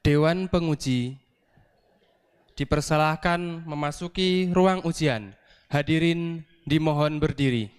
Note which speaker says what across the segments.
Speaker 1: Dewan Penguji dipersilahkan memasuki ruang ujian. Hadirin dimohon berdiri.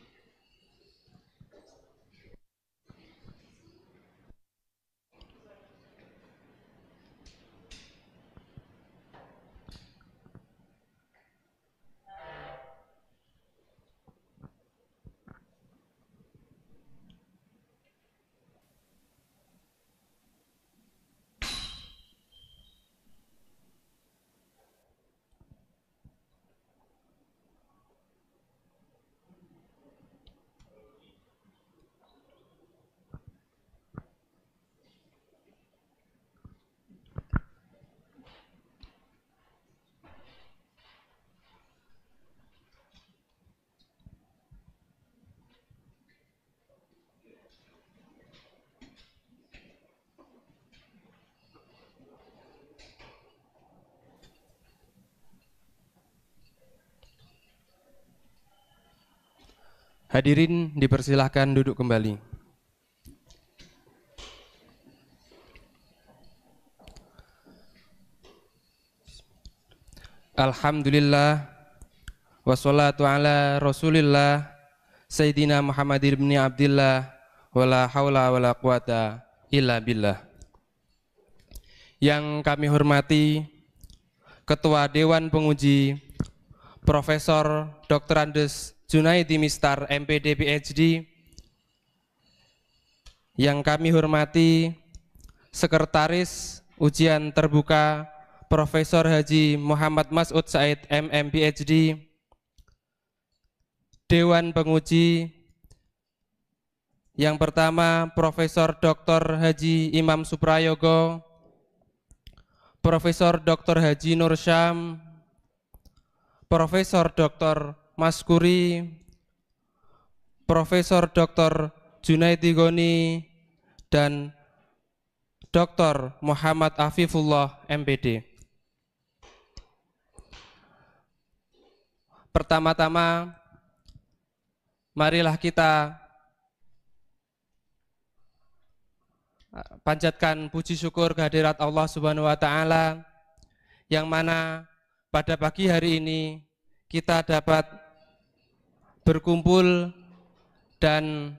Speaker 1: Hadirin dipersilahkan duduk kembali. Alhamdulillah wassalatu ala Rasulillah Sayyidina Muhammad ibn Abdillah wala haula wala quwata illa billah. Yang kami hormati Ketua Dewan Penguji Profesor Dr. Andes Junaidi Mistar MPD PhD. Yang kami hormati Sekretaris Ujian Terbuka Profesor Haji Muhammad Mas'ud Said MM PhD. Dewan Penguji yang pertama Profesor Dr. Haji Imam Suprayogo, Profesor Dr. Haji Nur Syam, Profesor Dr. Maskuri, Profesor Dr. Junaidi Goni, dan Dr. Muhammad Afifullah MPD. Pertama-tama, marilah kita panjatkan puji syukur kehadirat Allah Subhanahu wa taala yang mana pada pagi hari ini kita dapat berkumpul dan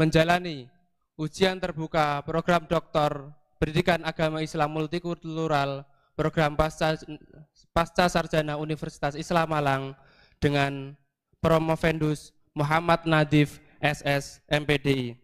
Speaker 1: menjalani ujian terbuka program Doktor Pendidikan Agama Islam Multikultural program Pasca Sarjana Universitas Islam Malang dengan Promovendus Muhammad Nadif SS MPDI.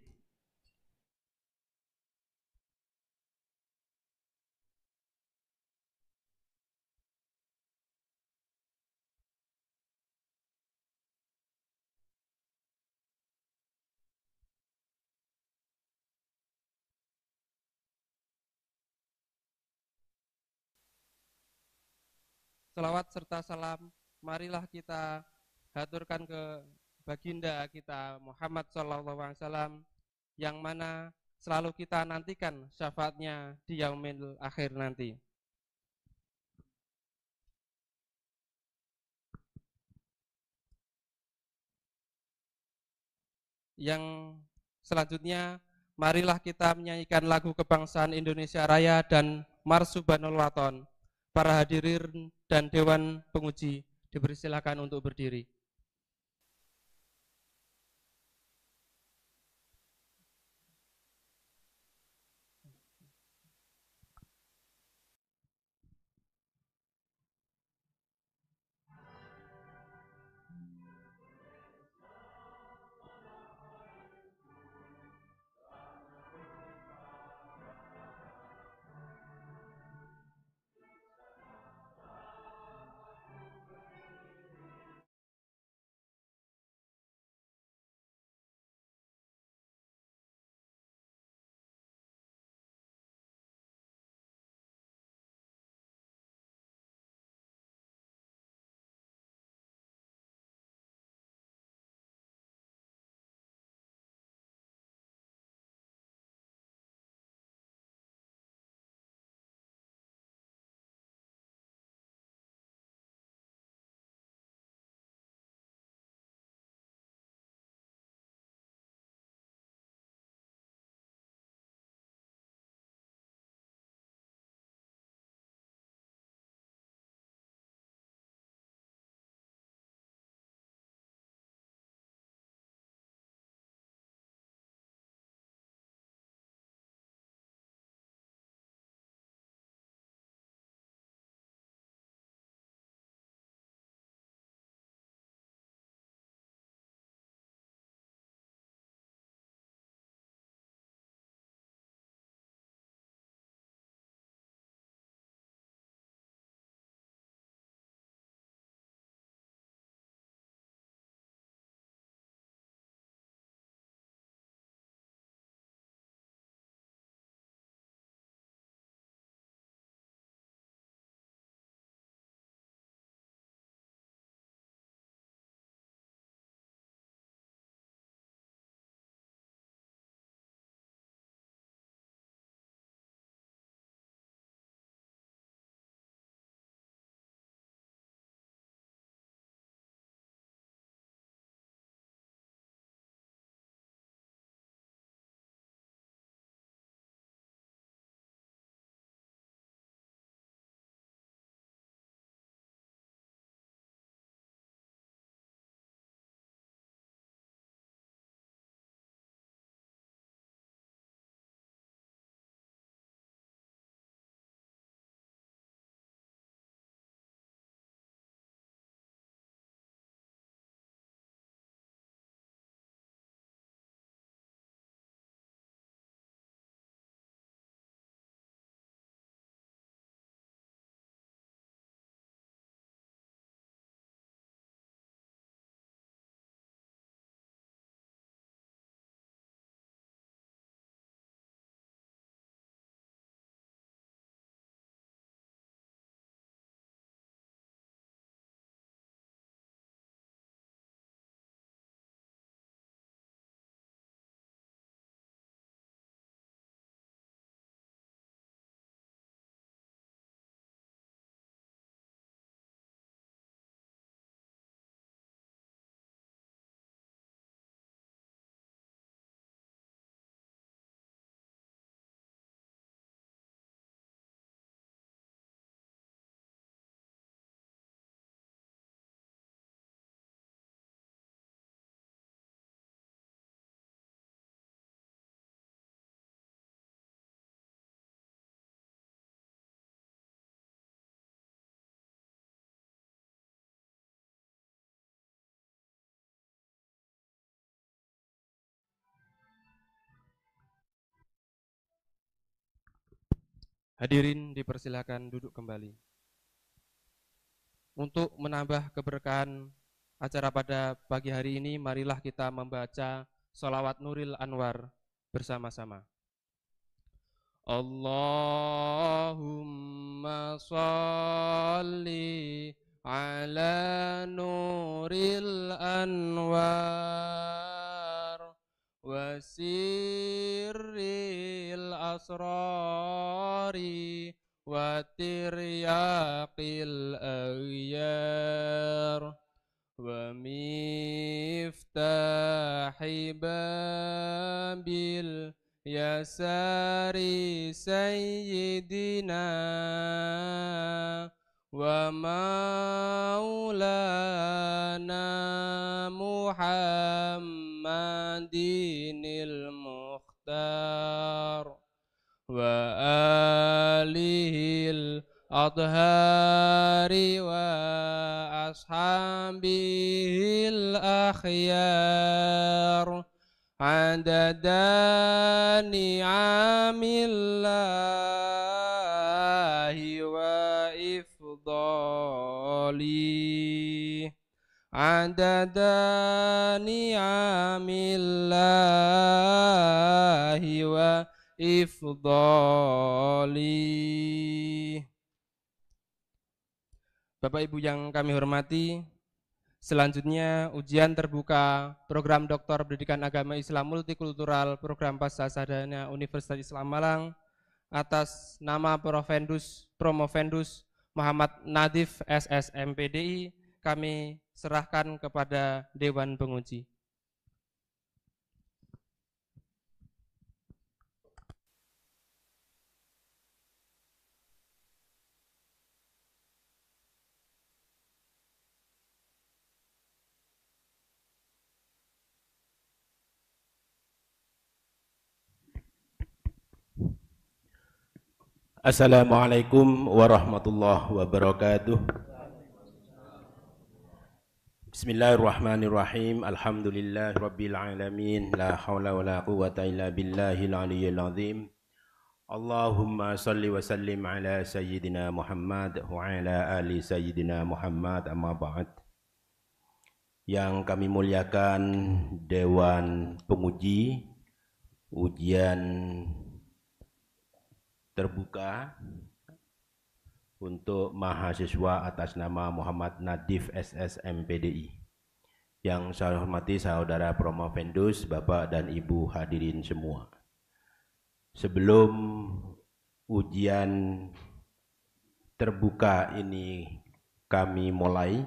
Speaker 1: Salawat serta salam marilah kita haturkan ke baginda kita Muhammad SAW yang mana selalu kita nantikan syafaatnya di yaumil akhir nanti. Yang selanjutnya marilah kita menyanyikan lagu kebangsaan Indonesia Raya dan Mars Subhanul Waton. Para hadirin dan Dewan Penguji dipersilakan untuk berdiri. Hadirin dipersilakan duduk kembali. Untuk menambah keberkahan acara pada pagi hari ini, marilah kita membaca sholawat Nuril Anwar bersama-sama. Allahumma salli ala Nuril Anwar wa sirril asrari wa tiryaqil aghyar wa miftahi babil yasari sayyidina wa maulana Muhammadinil Mukhtar wa alihil adhari wa ashabihil akhyar adada ni'amillahi wa ifdali adada ni'amillahi wa ifdali. Bapak Ibu yang kami hormati, selanjutnya ujian terbuka program Doktor Pendidikan Agama Islam Multikultural Program Pascasarjana Universitas Islam Malang atas nama Promovendus Muhammad Nadif SSMPDI kami serahkan kepada Dewan Penguji.
Speaker 2: Assalamualaikum warahmatullahi wabarakatuh. Bismillahirrahmanirrahim. Alhamdulillahirabbil alamin. La haula wala quwwata illa billahil aliyyil azim. Allahumma salli wa sallim ala sayyidina Muhammad wa ala ali sayyidina Muhammad, amma ba'd. Yang kami muliakan Dewan Penguji ujian terbuka untuk mahasiswa atas nama Muhammad Nadif SSMPDI. Yang saya hormati saudara Promovendus, Bapak dan Ibu hadirin semua. Sebelum ujian terbuka ini kami mulai,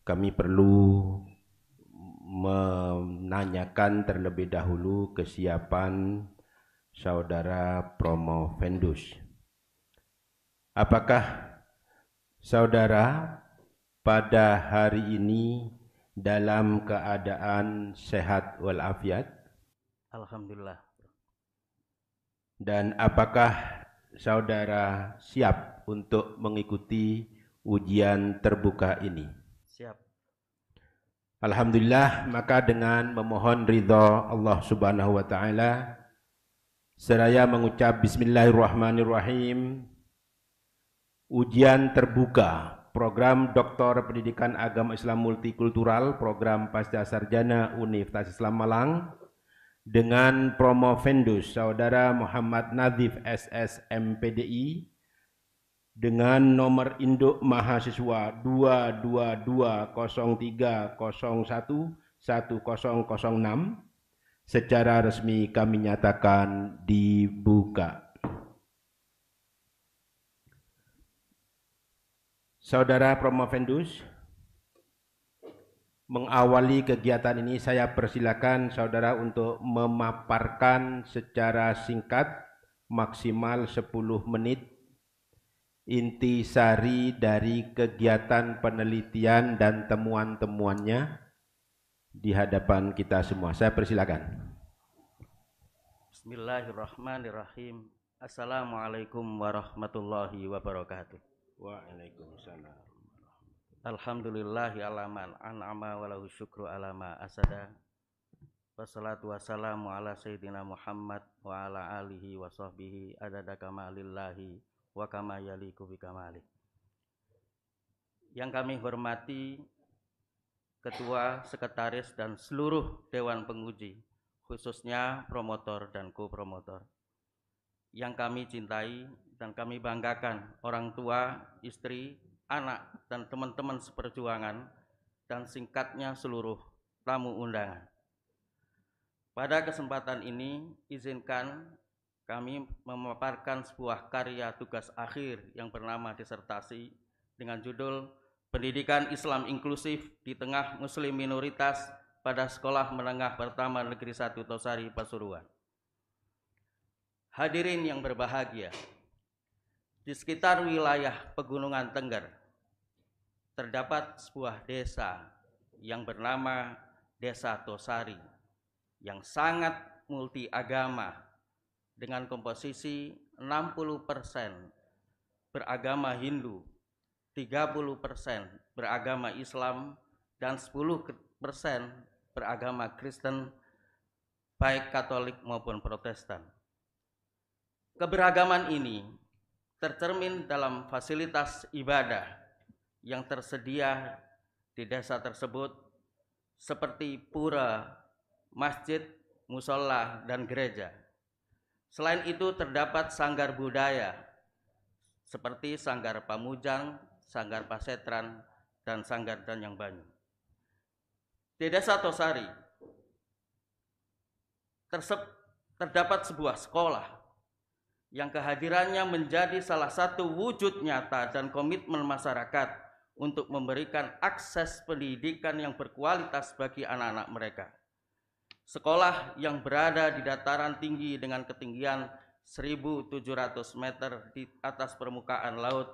Speaker 2: kami perlu menanyakan terlebih dahulu kesiapan saudara Promovendus. Apakah saudara pada hari ini dalam keadaan sehat walafiat?
Speaker 3: Alhamdulillah.
Speaker 2: Dan apakah saudara siap untuk mengikuti ujian terbuka ini?
Speaker 3: Siap.
Speaker 2: Alhamdulillah, maka dengan memohon ridha Allah Subhanahu wa taala, seraya mengucap bismillahirrahmanirrahim, ujian terbuka program Doktor Pendidikan Agama Islam Multikultural Program Pascasarjana Universitas Islam Malang dengan Promovendus Saudara Muhammad Nadif SSMPDI dengan nomor induk mahasiswa 22203011006 secara resmi kami nyatakan dibuka. Saudara Promovendus, mengawali kegiatan ini saya persilakan saudara untuk memaparkan secara singkat maksimal 10 menit intisari dari kegiatan penelitian dan temuan-temuannya di hadapan kita semua. Saya persilakan.
Speaker 3: Bismillahirrahmanirrahim. Assalamualaikum warahmatullahi wabarakatuh.
Speaker 2: Waalaikumsalam.
Speaker 3: Alhamdulillahi alaman an'ama walahu syukru alama asada. Wassalatu wassalamu ala sayyidina Muhammad wa ala alihi wa sahbihi adada kamalillahi wa kama yaliku bi kamalih. Yang kami hormati Ketua, Sekretaris, dan seluruh Dewan Penguji, khususnya promotor dan co-promotor. Yang kami cintai dan kami banggakan orang tua, istri, anak, dan teman-teman seperjuangan, dan singkatnya seluruh tamu undangan. Pada kesempatan ini, izinkan kami memaparkan sebuah karya tugas akhir yang bernama disertasi dengan judul Pendidikan Islam Inklusif di Tengah Muslim Minoritas pada Sekolah Menengah Pertama Negeri 1 Tosari, Pasuruan. Hadirin yang berbahagia, di sekitar wilayah Pegunungan Tengger terdapat sebuah desa yang bernama Desa Tosari yang sangat multi agama dengan komposisi 60% beragama Hindu, 30% beragama Islam, dan 10% beragama Kristen, baik Katolik maupun Protestan. Keberagaman ini tercermin dalam fasilitas ibadah yang tersedia di desa tersebut seperti pura, masjid, musola, dan gereja. Selain itu terdapat sanggar budaya seperti Sanggar Pamujang, Sanggar Pasetran, dan Sanggar Danyang Banyu. Di Desa Tosari terdapat sebuah sekolah yang kehadirannya menjadi salah satu wujud nyata dan komitmen masyarakat untuk memberikan akses pendidikan yang berkualitas bagi anak-anak mereka. Sekolah yang berada di dataran tinggi dengan ketinggian 1.700 meter di atas permukaan laut,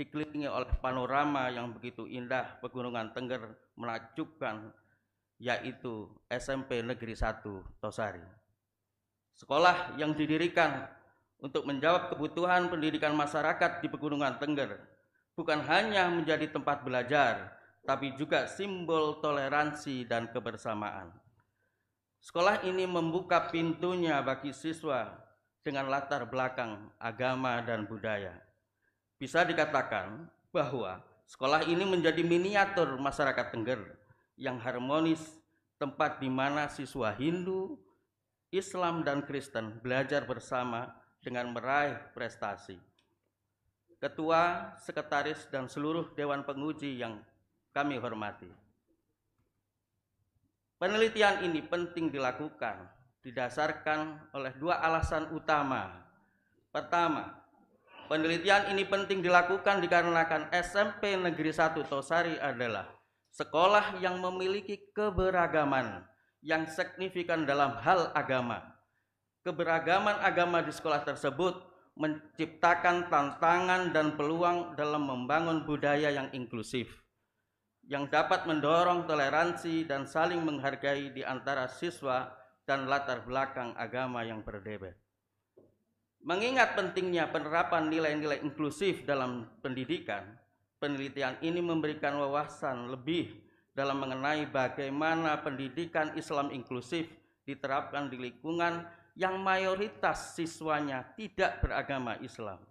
Speaker 3: dikelilingi oleh panorama yang begitu indah Pegunungan Tengger menakjubkan, yaitu SMP Negeri 1 Tosari. Sekolah yang didirikan untuk menjawab kebutuhan pendidikan masyarakat di Pegunungan Tengger bukan hanya menjadi tempat belajar, tapi juga simbol toleransi dan kebersamaan. Sekolah ini membuka pintunya bagi siswa dengan latar belakang agama dan budaya. Bisa dikatakan bahwa sekolah ini menjadi miniatur masyarakat Tengger yang harmonis, tempat di mana siswa Hindu, Islam, dan Kristen belajar bersama dengan meraih prestasi. Ketua, Sekretaris, dan seluruh Dewan Penguji yang kami hormati, penelitian ini penting dilakukan didasarkan oleh dua alasan utama. Pertama, penelitian ini penting dilakukan dikarenakan SMP Negeri 1 Tosari adalah sekolah yang memiliki keberagaman yang signifikan dalam hal agama. Keberagaman agama di sekolah tersebut menciptakan tantangan dan peluang dalam membangun budaya yang inklusif, yang dapat mendorong toleransi dan saling menghargai di antara siswa dan latar belakang agama yang berbeda. Mengingat pentingnya penerapan nilai-nilai inklusif dalam pendidikan, penelitian ini memberikan wawasan lebih dalam mengenai bagaimana pendidikan Islam inklusif diterapkan di lingkungan yang mayoritas siswanya tidak beragama Islam.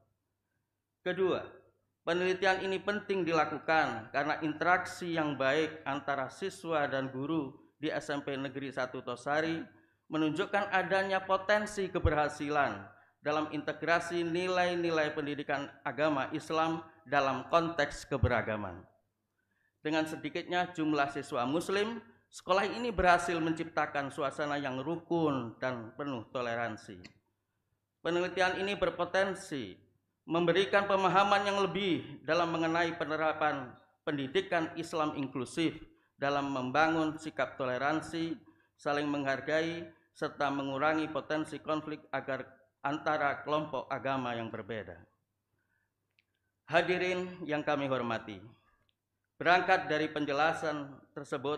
Speaker 3: Kedua, penelitian ini penting dilakukan karena interaksi yang baik antara siswa dan guru di SMP Negeri 1 Tosari menunjukkan adanya potensi keberhasilan dalam integrasi nilai-nilai pendidikan agama Islam dalam konteks keberagaman. Dengan sedikitnya jumlah siswa Muslim, sekolah ini berhasil menciptakan suasana yang rukun dan penuh toleransi. Penelitian ini berpotensi memberikan pemahaman yang lebih dalam mengenai penerapan pendidikan Islam inklusif dalam membangun sikap toleransi, saling menghargai, serta mengurangi potensi konflik antara kelompok agama yang berbeda. Hadirin yang kami hormati, berangkat dari penjelasan tersebut,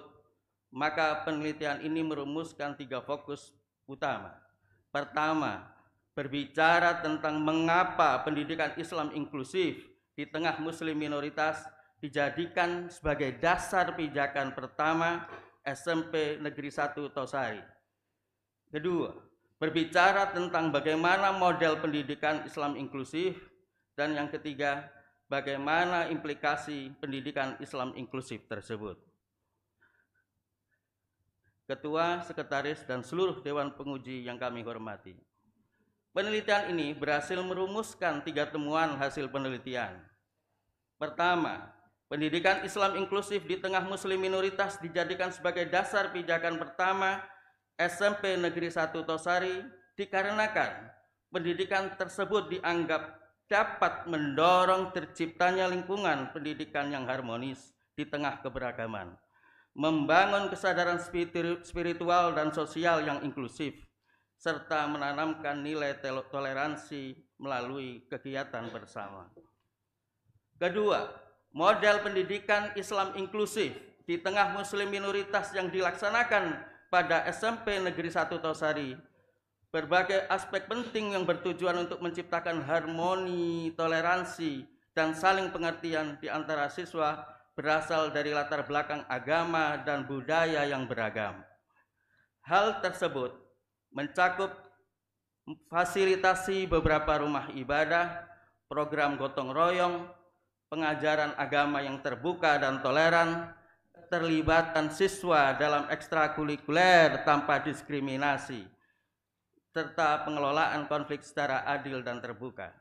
Speaker 3: maka penelitian ini merumuskan 3 fokus utama. Pertama, berbicara tentang mengapa pendidikan Islam inklusif di tengah Muslim minoritas dijadikan sebagai dasar pijakan pertama SMP Negeri 1 Tosari. Kedua, berbicara tentang bagaimana model pendidikan Islam inklusif. Dan yang ketiga, bagaimana implikasi pendidikan Islam inklusif tersebut. Ketua, Sekretaris, dan seluruh Dewan Penguji yang kami hormati. Penelitian ini berhasil merumuskan 3 temuan hasil penelitian. Pertama, pendidikan Islam inklusif di tengah muslim minoritas dijadikan sebagai dasar pijakan pertama SMP Negeri 1 Tosari dikarenakan pendidikan tersebut dianggap dapat mendorong terciptanya lingkungan pendidikan yang harmonis di tengah keberagaman, membangun kesadaran spiritual dan sosial yang inklusif, serta menanamkan nilai toleransi melalui kegiatan bersama. Kedua, model pendidikan Islam inklusif di tengah muslim minoritas yang dilaksanakan pada SMP Negeri 1 Tosari, berbagai aspek penting yang bertujuan untuk menciptakan harmoni, toleransi, dan saling pengertian di antara siswa berasal dari latar belakang agama dan budaya yang beragam. Hal tersebut mencakup fasilitasi beberapa rumah ibadah, program gotong royong, pengajaran agama yang terbuka dan toleran, keterlibatan siswa dalam ekstrakurikuler tanpa diskriminasi, serta pengelolaan konflik secara adil dan terbuka.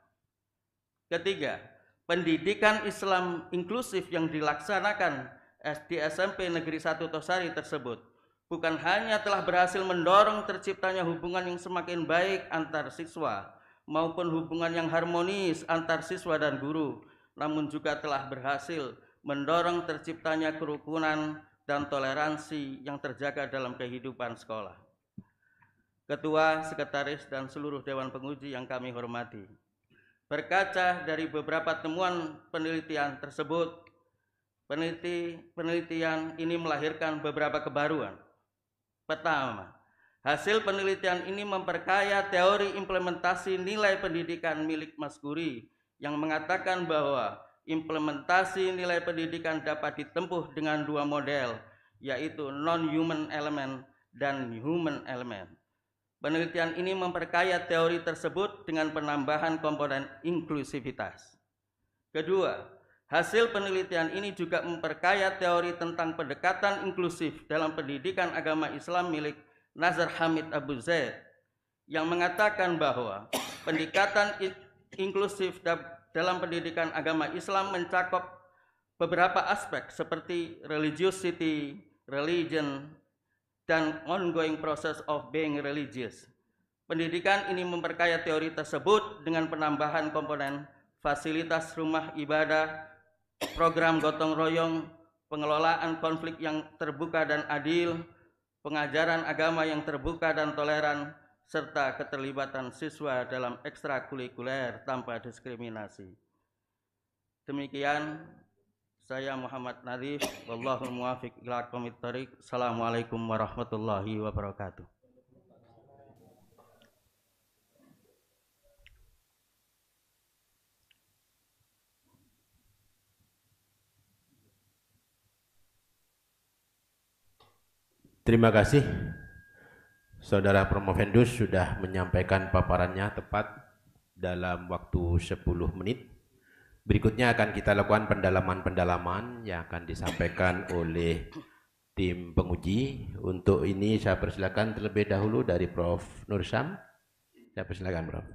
Speaker 3: Ketiga, pendidikan Islam inklusif yang dilaksanakan di SMP Negeri 1 Tosari tersebut bukan hanya telah berhasil mendorong terciptanya hubungan yang semakin baik antar siswa maupun hubungan yang harmonis antar siswa dan guru, namun juga telah berhasil mendorong terciptanya kerukunan dan toleransi yang terjaga dalam kehidupan sekolah. Ketua, Sekretaris, dan seluruh Dewan Penguji yang kami hormati, berkaca dari beberapa temuan penelitian tersebut, penelitian ini melahirkan beberapa kebaruan. Pertama, hasil penelitian ini memperkaya teori implementasi nilai pendidikan milik Mas Guri yang mengatakan bahwa implementasi nilai pendidikan dapat ditempuh dengan 2 model, yaitu non-human element dan human element. Penelitian ini memperkaya teori tersebut dengan penambahan komponen inklusivitas. Kedua, hasil penelitian ini juga memperkaya teori tentang pendekatan inklusif dalam pendidikan agama Islam milik Nazar Hamid Abu Zaid yang mengatakan bahwa pendekatan inklusif dalam pendidikan agama Islam mencakup beberapa aspek seperti religiosity, religion, dan ongoing process of being religious. Pendidikan ini memperkaya teori tersebut dengan penambahan komponen fasilitas rumah ibadah, program gotong royong, pengelolaan konflik yang terbuka dan adil, pengajaran agama yang terbuka dan toleran, serta keterlibatan siswa dalam ekstrakurikuler tanpa diskriminasi. Demikian saya Muhammad Nadif, wallahul muwaffiq ila aqwamit thoriq. Assalamualaikum warahmatullahi wabarakatuh.
Speaker 2: Terima kasih. Saudara Promovendus sudah menyampaikan paparannya tepat dalam waktu 10 menit. Berikutnya akan kita lakukan pendalaman-pendalaman yang akan disampaikan oleh tim penguji. Untuk ini saya persilakan terlebih dahulu dari Prof. Nur Syam. Saya persilakan, Prof.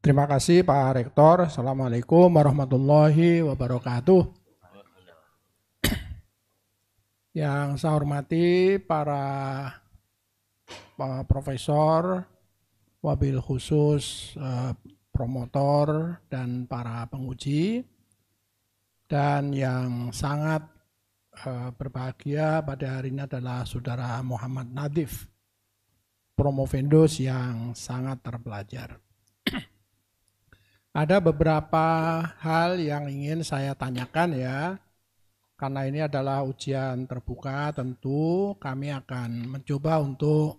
Speaker 4: Terima kasih Pak Rektor. Assalamualaikum warahmatullahi wabarakatuh. Yang saya hormati para profesor, wabil khusus promotor dan para penguji, dan yang sangat berbahagia pada hari ini adalah Saudara Muhammad Nadif, Promovendus yang sangat terpelajar. Ada beberapa hal yang ingin saya tanyakan ya. Karena ini adalah ujian terbuka, tentu kami akan mencoba untuk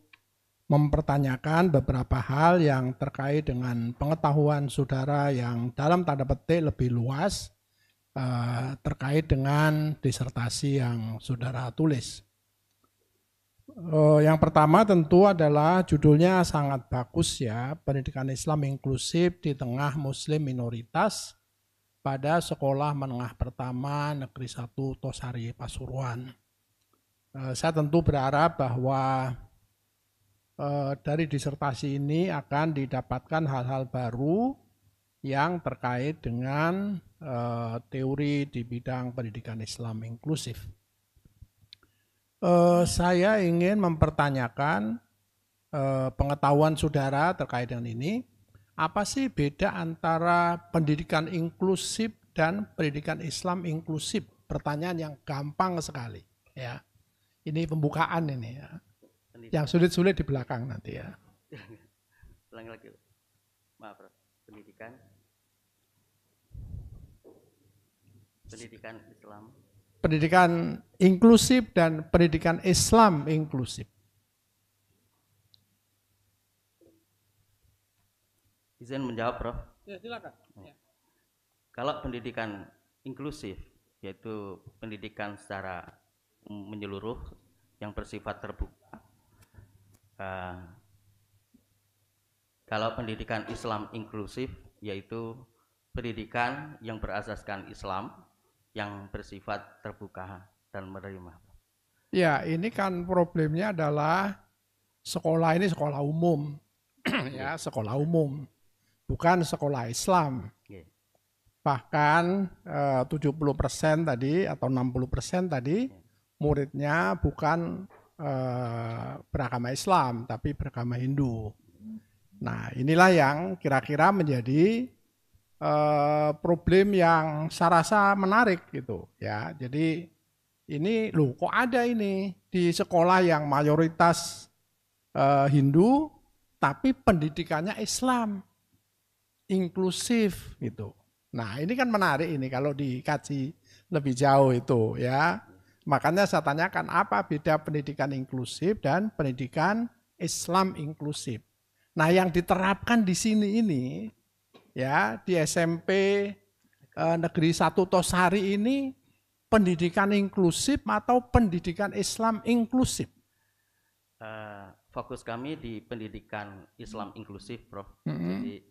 Speaker 4: mempertanyakan beberapa hal yang terkait dengan pengetahuan saudara yang dalam tanda petik lebih luas terkait dengan disertasi yang saudara tulis. Yang pertama tentu adalah judulnya sangat bagus ya, pendidikan Islam inklusif di tengah Muslim minoritas pada Sekolah Menengah Pertama Negeri 1 Tosari Pasuruan. Saya tentu berharap bahwa dari disertasi ini akan didapatkan hal-hal baru yang terkait dengan teori di bidang pendidikan Islam inklusif. Saya ingin mempertanyakan pengetahuan saudara terkait dengan ini. Apa sih beda antara pendidikan inklusif dan pendidikan Islam inklusif? Pertanyaan yang gampang sekali. Ya, ini pembukaan ini ya. Yang sulit-sulit di belakang nanti ya.
Speaker 3: Ulangi lagi. Maaf, Prof. Pendidikan Islam.
Speaker 4: Pendidikan inklusif dan pendidikan Islam inklusif.
Speaker 3: Izin menjawab, Prof.
Speaker 4: Ya, silakan. Ya.
Speaker 3: Kalau pendidikan inklusif, yaitu pendidikan secara menyeluruh yang bersifat terbuka. Kalau pendidikan Islam inklusif, yaitu pendidikan yang berasaskan Islam, yang bersifat terbuka dan menerima.
Speaker 4: Ya, ini kan problemnya adalah sekolah ini sekolah umum, ya sekolah umum, bukan sekolah Islam. Bahkan 70% tadi atau 60% tadi muridnya bukan beragama Islam, tapi beragama Hindu. Nah, inilah yang kira-kira menjadi problem yang saya rasa menarik gitu ya. Jadi ini loh kok ada ini di sekolah yang mayoritas Hindu tapi pendidikannya Islam inklusif gitu. Nah, ini kan menarik ini kalau dikaji lebih jauh itu ya. Makanya saya tanyakan apa beda pendidikan inklusif dan pendidikan Islam inklusif. Nah, yang diterapkan di sini ini ya di SMP Negeri 1 Tosari ini pendidikan inklusif atau pendidikan Islam inklusif?
Speaker 3: Fokus kami di pendidikan Islam inklusif, Prof. Jadi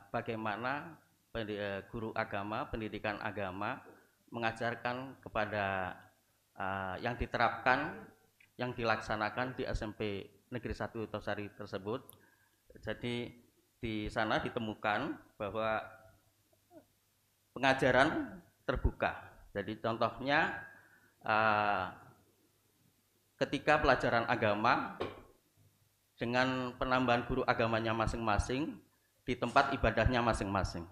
Speaker 3: bagaimana guru agama, pendidikan agama mengajarkan kepada yang diterapkan, yang dilaksanakan di SMP Negeri 1 Tosari tersebut. Jadi di sana ditemukan bahwa pengajaran terbuka. Jadi contohnya ketika pelajaran agama dengan penambahan guru agamanya masing-masing di tempat ibadahnya masing-masing.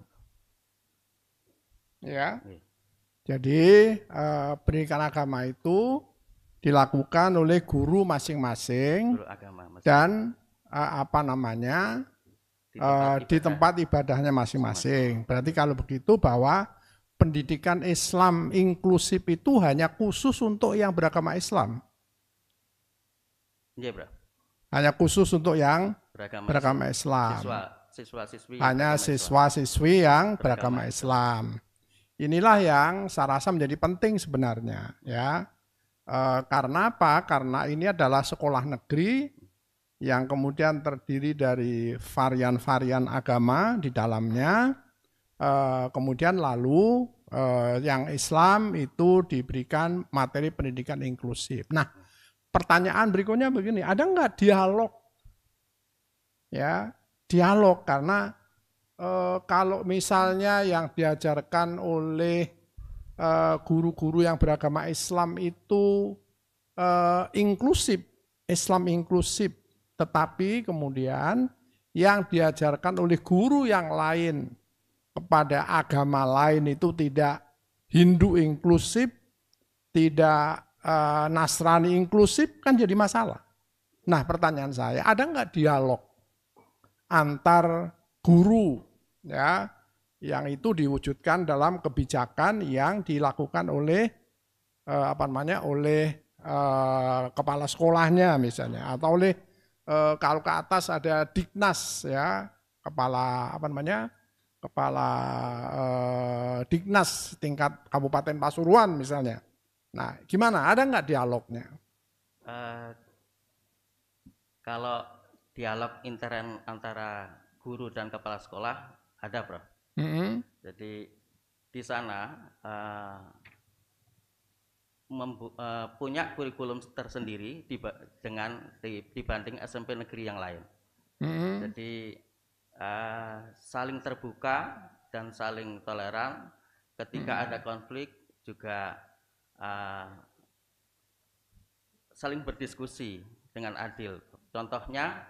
Speaker 4: Ya. Jadi pendidikan agama itu dilakukan oleh guru masing-masing dan di tempat ibadahnya masing-masing. Berarti kalau begitu bahwa pendidikan Islam inklusif itu hanya khusus untuk yang beragama Islam.
Speaker 3: Iya, Bro.
Speaker 4: Hanya khusus untuk yang beragama Islam.
Speaker 3: Siswa-siswi.
Speaker 4: Hanya siswa-siswi yang beragama Islam. Inilah yang saya rasa menjadi penting sebenarnya, ya. Karena apa? Karena ini adalah sekolah negeri yang kemudian terdiri dari varian-varian agama di dalamnya, kemudian lalu yang Islam itu diberikan materi pendidikan inklusif. Nah, pertanyaan berikutnya begini, ada nggak dialog? Ya, dialog karena kalau misalnya yang diajarkan oleh guru-guru yang beragama Islam itu inklusif, Islam inklusif, tetapi kemudian yang diajarkan oleh guru yang lain kepada agama lain itu tidak Hindu inklusif, tidak Nasrani inklusif, kan jadi masalah. Nah, pertanyaan saya, ada nggak dialog antar guru ya yang itu diwujudkan dalam kebijakan yang dilakukan oleh oleh kepala sekolahnya misalnya atau oleh kalau ke atas ada Dignas ya, kepala Dignas tingkat Kabupaten Pasuruan misalnya. Nah, gimana? Ada nggak dialognya?
Speaker 3: Kalau dialog intern antara guru dan kepala sekolah ada, Bro. Jadi di sana punya kurikulum tersendiri dibanding SMP negeri yang lain. Jadi saling terbuka dan saling toleran. Ketika ada konflik juga saling berdiskusi dengan adil. Contohnya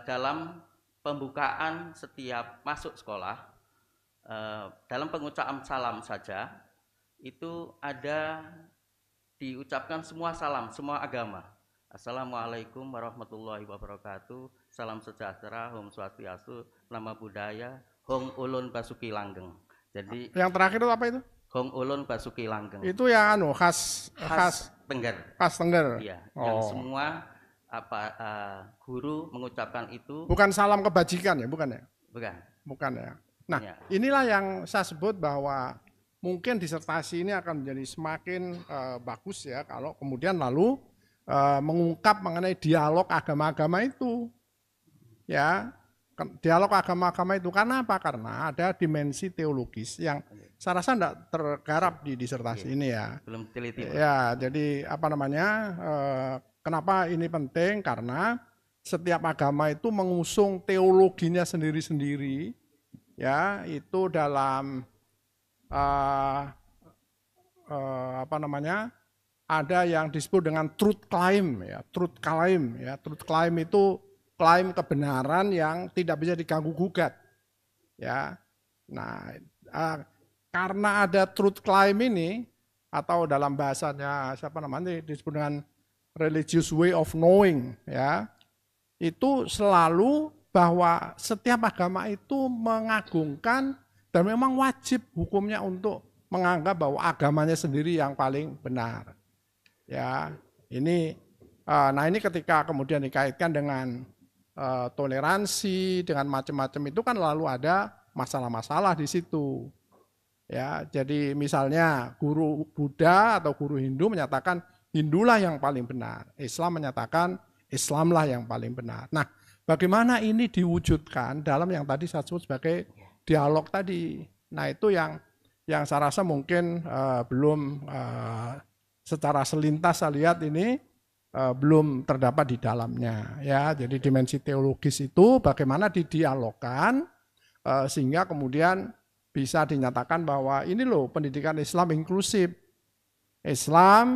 Speaker 3: dalam pembukaan setiap masuk sekolah, dalam pengucapan salam saja itu ada diucapkan semua salam, semua agama. Assalamualaikum warahmatullahi wabarakatuh. Salam sejahtera, Om Swastiastu, Nama Budaya, Hong Ulun Basuki Langgeng. Jadi
Speaker 4: yang terakhir itu apa itu?
Speaker 3: Hong Ulun Basuki Langgeng.
Speaker 4: Itu yang khas
Speaker 3: Tengger.
Speaker 4: Khas Tengger.
Speaker 3: Iya, yang semua guru mengucapkan itu.
Speaker 4: Bukan salam kebajikan ya, bukan ya?
Speaker 3: Bukan
Speaker 4: ya. Nah, inilah yang saya sebut bahwa mungkin disertasi ini akan menjadi semakin bagus ya kalau kemudian lalu mengungkap mengenai dialog agama-agama itu. Ya, dialog agama-agama itu karena apa? Karena ada dimensi teologis yang saya rasa tidak tergarap di disertasi ini ya.
Speaker 3: Belum teliti.
Speaker 4: Ya, jadi kenapa ini penting? Karena setiap agama itu mengusung teologinya sendiri-sendiri. Ya, itu dalam ada yang disebut dengan truth claim ya. Truth claim itu klaim kebenaran yang tidak bisa diganggu gugat. Ya. Nah, karena ada truth claim ini atau dalam bahasanya disebut dengan religious way of knowing ya. Itu selalu bahwa setiap agama itu mengagungkan dan memang wajib hukumnya untuk menganggap bahwa agamanya sendiri yang paling benar. Ya, ini ketika kemudian dikaitkan dengan toleransi dengan macam-macam itu kan lalu ada masalah-masalah di situ. Ya, jadi misalnya guru Buddha atau guru Hindu menyatakan Hindulah yang paling benar, Islam menyatakan Islamlah yang paling benar. Nah, bagaimana ini diwujudkan dalam yang tadi saya sebut sebagai dialog tadi. Nah, itu yang saya rasa mungkin belum secara selintas saya lihat ini belum terdapat di dalamnya ya. Jadi dimensi teologis itu bagaimana didialogkan sehingga kemudian bisa dinyatakan bahwa ini loh pendidikan Islam inklusif.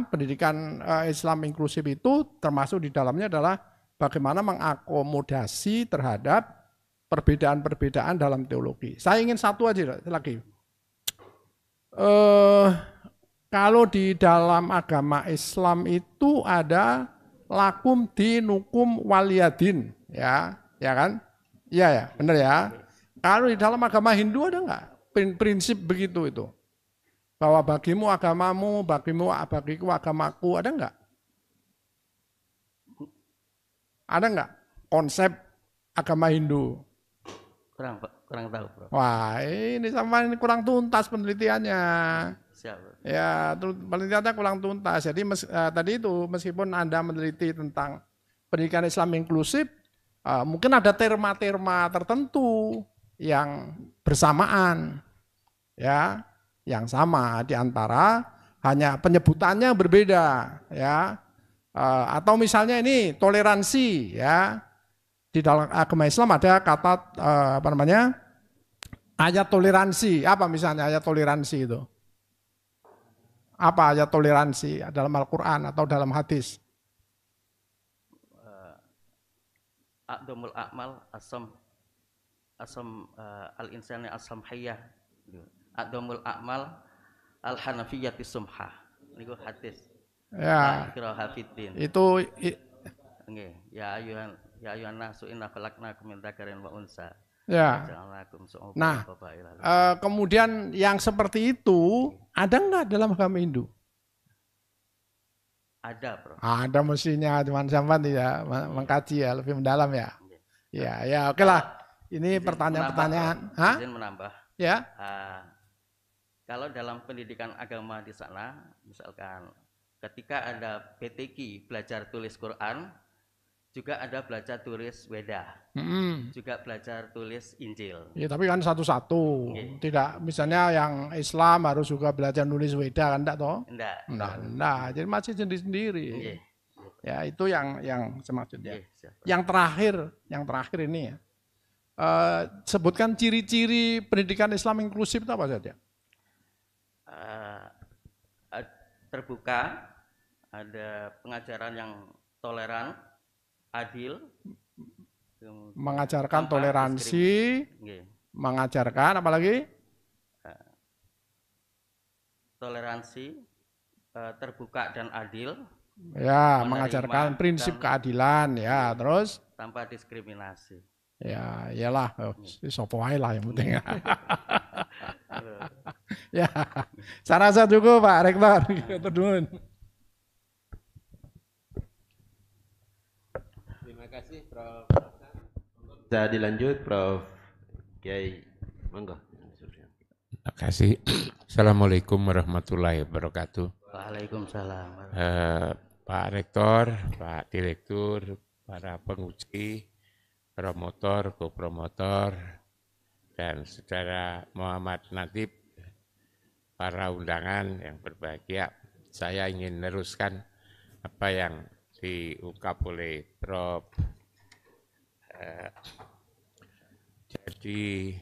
Speaker 4: Pendidikan Islam inklusif itu termasuk di dalamnya adalah bagaimana mengakomodasi terhadap perbedaan-perbedaan dalam teologi. Saya ingin satu aja lagi. Kalau di dalam agama Islam itu ada lakum dinukum waliyadin, ya kan? Iya ya, benar ya. Kalau di dalam agama Hindu ada nggak prinsip begitu itu? Bahwa bagimu agamamu, bagiku agamaku, ada nggak? Ada nggak konsep agama Hindu?
Speaker 3: Kurang tahu, Bro.
Speaker 4: Wah, ini kurang tuntas penelitiannya.
Speaker 3: Siap.
Speaker 4: Ya, penelitiannya kurang tuntas. Jadi tadi itu meskipun Anda meneliti tentang pendidikan Islam inklusif, mungkin ada terma-terma tertentu yang bersamaan, ya, yang sama di antara hanya penyebutannya berbeda, ya. Atau misalnya ini toleransi, ya. Di dalam agama Islam ada kata ayat toleransi. Apa misalnya ayat toleransi itu? Apa ayat toleransi dalam Al-Quran atau dalam hadis?
Speaker 3: Aqdamul a'mal asam al-insani asam hayyah. Aqdamul a'mal al-hanafiyyati sumha. Niku hadis.
Speaker 4: Ya. Itu
Speaker 3: nggih, ya ayuhan nasu inna khalaqnakum min dzakarin wa unsa.
Speaker 4: Ya. Nah, kemudian yang seperti itu ada nggak dalam agama Hindu?
Speaker 3: Ada, Bro.
Speaker 4: Ada mestinya, cuman sampai tidak mengkaji ya, lebih mendalam ya. Ya, oke lah. Ini pertanyaan-pertanyaan.
Speaker 3: Izin menambah.
Speaker 4: Ya.
Speaker 3: Kalau dalam pendidikan agama di sana, misalkan ketika ada PTQ, belajar tulis Quran, juga ada belajar tulis Weda, juga belajar tulis Injil.
Speaker 4: Ya, tapi kan satu-satu. Tidak, misalnya yang Islam harus juga belajar nulis Weda kan enggak toh? Enggak. Jadi masih sendiri-sendiri. Ya, itu yang semaksudnya. Yang terakhir ini ya. Sebutkan ciri-ciri pendidikan Islam inklusif itu apa saja?
Speaker 3: Terbuka, ada pengajaran yang toleran, adil,
Speaker 4: mengajarkan toleransi, mengajarkan apa lagi?
Speaker 3: Toleransi, terbuka dan adil.
Speaker 4: Ya, mengajarkan prinsip keadilan ya, terus
Speaker 3: tanpa diskriminasi.
Speaker 4: Ya, iyalah, sopo wae lah yang penting. Ya, saya rasa cukup Pak Rektor.
Speaker 2: Terima kasih Prof. Bisa dilanjut Prof. Kiai, monggo.
Speaker 5: Terima kasih. Assalamualaikum warahmatullahi wabarakatuh.
Speaker 3: Waalaikumsalam.
Speaker 5: Pak Rektor, Pak Direktur, para penguji, promotor, kopromotor, dan saudara Muhammad Natib, para undangan yang berbahagia. Saya ingin meneruskan apa yang diungkap oleh Prof. Jadi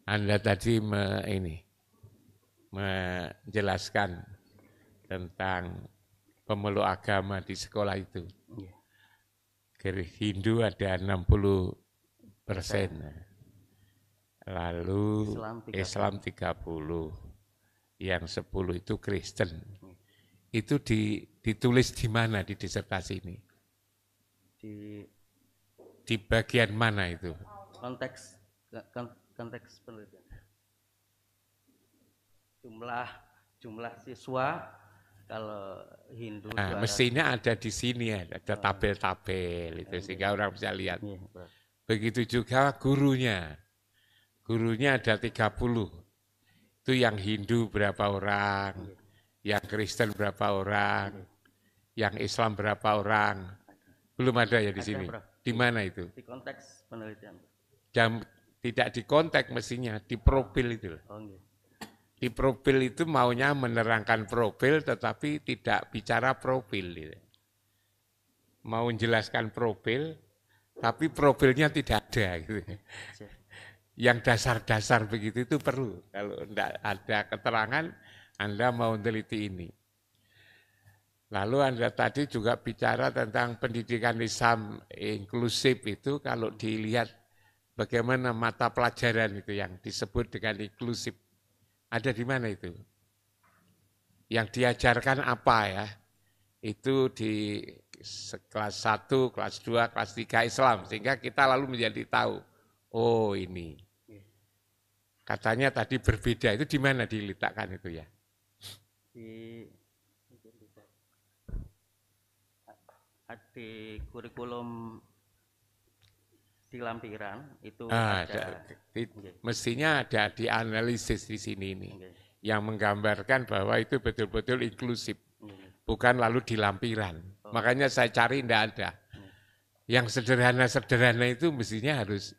Speaker 5: Anda tadi menjelaskan tentang pemeluk agama di sekolah itu. Hindu ada 60%, lalu Islam 30%, yang 10 itu Kristen. Itu ditulis di mana di disertasi ini? Di bagian mana itu?
Speaker 3: Konteks penelitian. Jumlah siswa kalau Hindu.
Speaker 5: Nah, mestinya ada di sini, ada tabel-tabel itu sehingga orang bisa lihat. Begitu juga gurunya. Gurunya ada 30. Itu yang Hindu berapa orang, yang Kristen berapa orang, yang Islam berapa orang. Belum ada ya di sini. Di mana itu?
Speaker 3: Di konteks penelitian.
Speaker 5: Tidak di konteks mestinya, di profil itu. Di profil itu maunya menerangkan profil tetapi tidak bicara profil. Gitu. Mau menjelaskan profil tapi profilnya tidak ada. Gitu. Yang dasar-dasar begitu itu perlu. Kalau tidak ada keterangan Anda mau meneliti ini. Lalu Anda tadi juga bicara tentang pendidikan Islam inklusif itu kalau dilihat bagaimana mata pelajaran itu yang disebut dengan inklusif. Ada di mana itu? Yang diajarkan apa ya? Itu di kelas 1, kelas 2, kelas 3 Islam. Sehingga kita lalu menjadi tahu, oh ini. Katanya tadi berbeda, itu di mana diletakkan itu ya?
Speaker 3: Di kurikulum di lampiran itu
Speaker 5: mestinya ada dianalisis di sini ini yang menggambarkan bahwa itu betul-betul inklusif, bukan lalu di lampiran. Makanya saya cari tidak ada. Yang sederhana-sederhana itu mestinya harus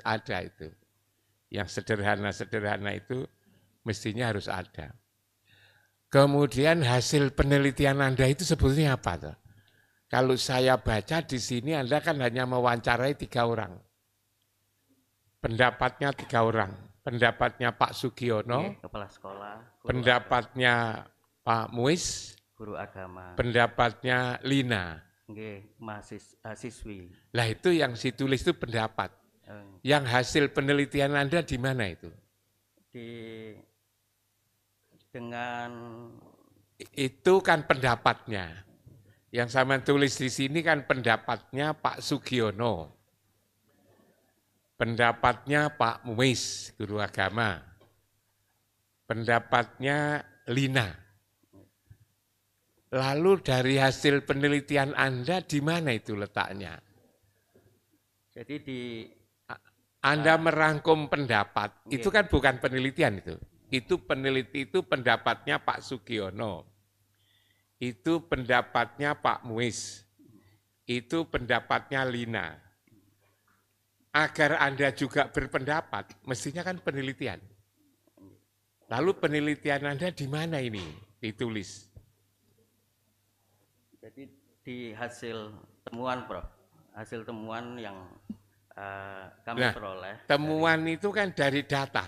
Speaker 5: ada itu. Yang sederhana-sederhana itu mestinya harus ada. Kemudian hasil penelitian Anda itu sebetulnya apa tuh? Kalau saya baca di sini Anda kan hanya mewawancarai 3 orang. Pendapatnya 3 orang. Pendapatnya Pak Sugiono,
Speaker 3: kepala sekolah.
Speaker 5: Pendapatnya Pak Muiz,
Speaker 3: guru agama.
Speaker 5: Pendapatnya Lina.
Speaker 3: Mahasiswi.
Speaker 5: Lah itu yang ditulis itu pendapat. Yang hasil penelitian Anda di mana itu? Itu kan pendapatnya. Yang sama tulis di sini kan pendapatnya Pak Sugiono, pendapatnya Pak Muiz, guru agama, pendapatnya lina. Lalu dari hasil penelitian Anda di mana itu letaknya?
Speaker 3: Jadi di
Speaker 5: Anda merangkum pendapat,
Speaker 3: Oke.
Speaker 5: itu kan bukan penelitian itu. Itu peneliti itu pendapatnya Pak Sugiono. Itu pendapatnya Pak Muiz. Itu pendapatnya Lina. Agar Anda juga berpendapat, mestinya kan penelitian. Lalu penelitian Anda di mana ini ditulis?
Speaker 3: Jadi di hasil temuan, Prof. Hasil temuan yang kami
Speaker 5: Nah,
Speaker 3: peroleh.
Speaker 5: temuan itu kan dari data.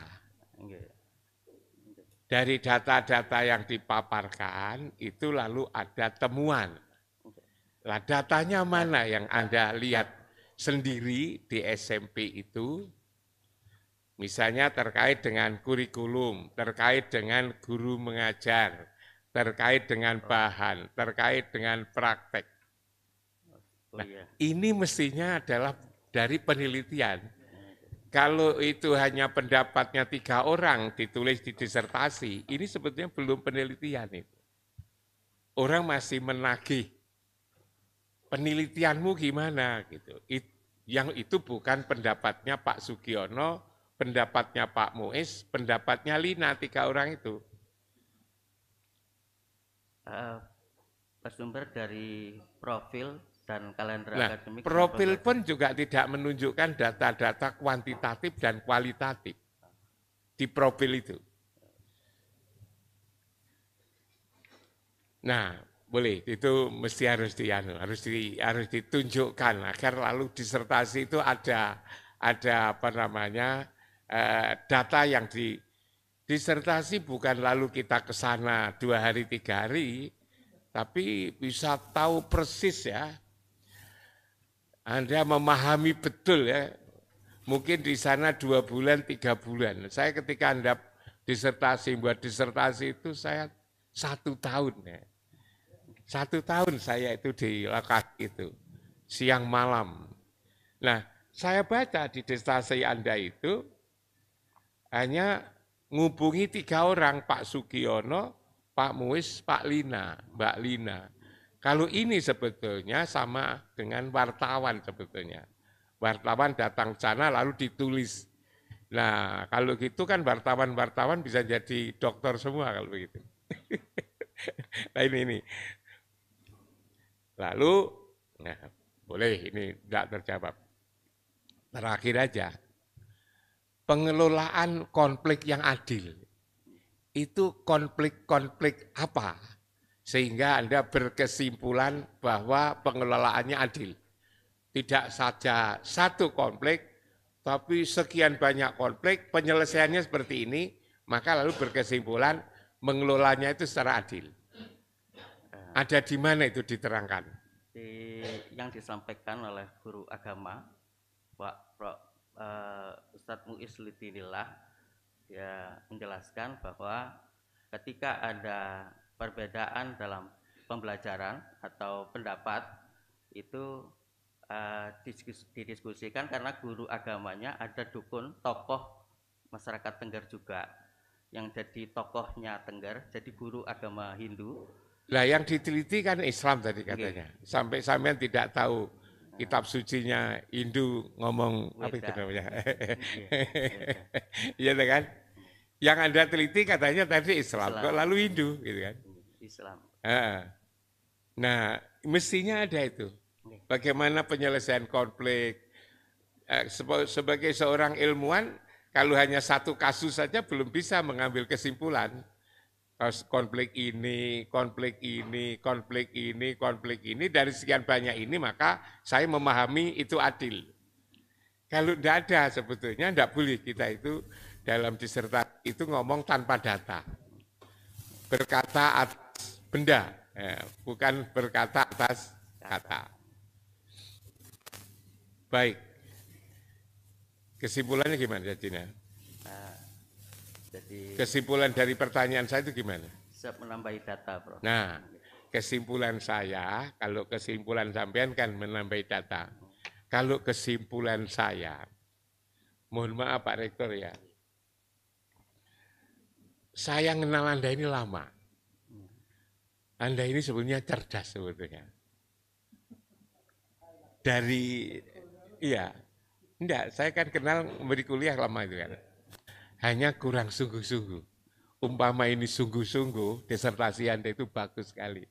Speaker 5: Dari data-data yang dipaparkan, itu lalu ada temuan. Nah, datanya mana yang Anda lihat sendiri di SMP itu? Misalnya terkait dengan kurikulum, terkait dengan guru mengajar, terkait dengan bahan, terkait dengan praktek. Nah, ini mestinya adalah dari penelitian. Kalau itu hanya pendapatnya 3 orang ditulis di disertasi, ini sebetulnya belum penelitian itu. Orang masih menagih, penelitianmu gimana gitu. Yang itu bukan pendapatnya Pak Sugiono, pendapatnya Pak Muiz, pendapatnya Lina, 3 orang itu.
Speaker 3: Bersumber dari profil dan kalender
Speaker 5: Nah,
Speaker 3: akademik.
Speaker 5: profil pun juga tidak menunjukkan data-data kuantitatif dan kualitatif di profil itu. Nah, boleh, itu mesti harus ditunjukkan agar lalu disertasi itu ada data yang disertasi bukan lalu kita ke sana 2 hari 3 hari, tapi bisa tahu persis ya. Anda memahami betul ya, mungkin di sana 2 bulan, 3 bulan. Saya ketika Anda buat disertasi itu saya 1 tahun ya. 1 tahun saya itu di lokasi itu, siang malam. Nah, saya baca di disertasi Anda itu hanya ngubungi 3 orang, Pak Sugiono, Pak Muiz, Pak Lina, Mbak Lina. Kalau ini sebetulnya sama dengan wartawan sebetulnya. Wartawan datang ke sana lalu ditulis. Nah, kalau gitu kan wartawan-wartawan bisa jadi dokter semua kalau begitu. Nah ini. Lalu, nah boleh ini tidak terjawab. Terakhir aja, pengelolaan konflik yang adil. Itu konflik-konflik apa? Sehingga Anda berkesimpulan bahwa pengelolaannya adil. Tidak saja satu konflik, tapi sekian banyak konflik, penyelesaiannya seperti ini, maka lalu berkesimpulan mengelolanya itu secara adil. Ada di mana itu diterangkan?
Speaker 3: Yang disampaikan oleh guru agama, Pak Ustadz Muiz Lidinillah, dia menjelaskan bahwa ketika ada perbedaan dalam pembelajaran atau pendapat itu didiskusikan karena guru agamanya ada dukun tokoh masyarakat Tengger juga yang jadi tokohnya Tengger, jadi guru agama Hindu.
Speaker 5: Lah yang diteliti kan Islam tadi katanya. Sampai sampean tidak tahu kitab sucinya Hindu ngomong apa itu namanya. Iya kan? Yang Anda teliti katanya tadi Islam. Kok lalu Hindu gitu kan?
Speaker 3: Islam.
Speaker 5: Nah, mestinya ada itu. Bagaimana penyelesaian konflik. Sebagai seorang ilmuwan, kalau hanya satu kasus saja belum bisa mengambil kesimpulan. Konflik ini, dari sekian banyak ini, maka saya memahami itu adil. Kalau tidak ada sebetulnya, tidak boleh kita itu dalam disertasi itu ngomong tanpa data. Berkata atas benda, bukan berkata atas kata. Baik. Kesimpulannya gimana, Cina?
Speaker 3: Jadi
Speaker 5: kesimpulan dari pertanyaan saya itu gimana?
Speaker 3: Siap menambahi data, Bro.
Speaker 5: Nah, kesimpulan saya, kalau kesimpulan sampean kan menambahi data. Kalau kesimpulan saya, mohon maaf Pak Rektor ya, saya kenal Anda ini lama. Anda ini sebenarnya cerdas sebetulnya. Dari, iya, enggak, saya kan kenal memberi kuliah lama itu kan. Hanya kurang sungguh-sungguh. Umpama ini sungguh-sungguh, disertasi Anda itu bagus sekali.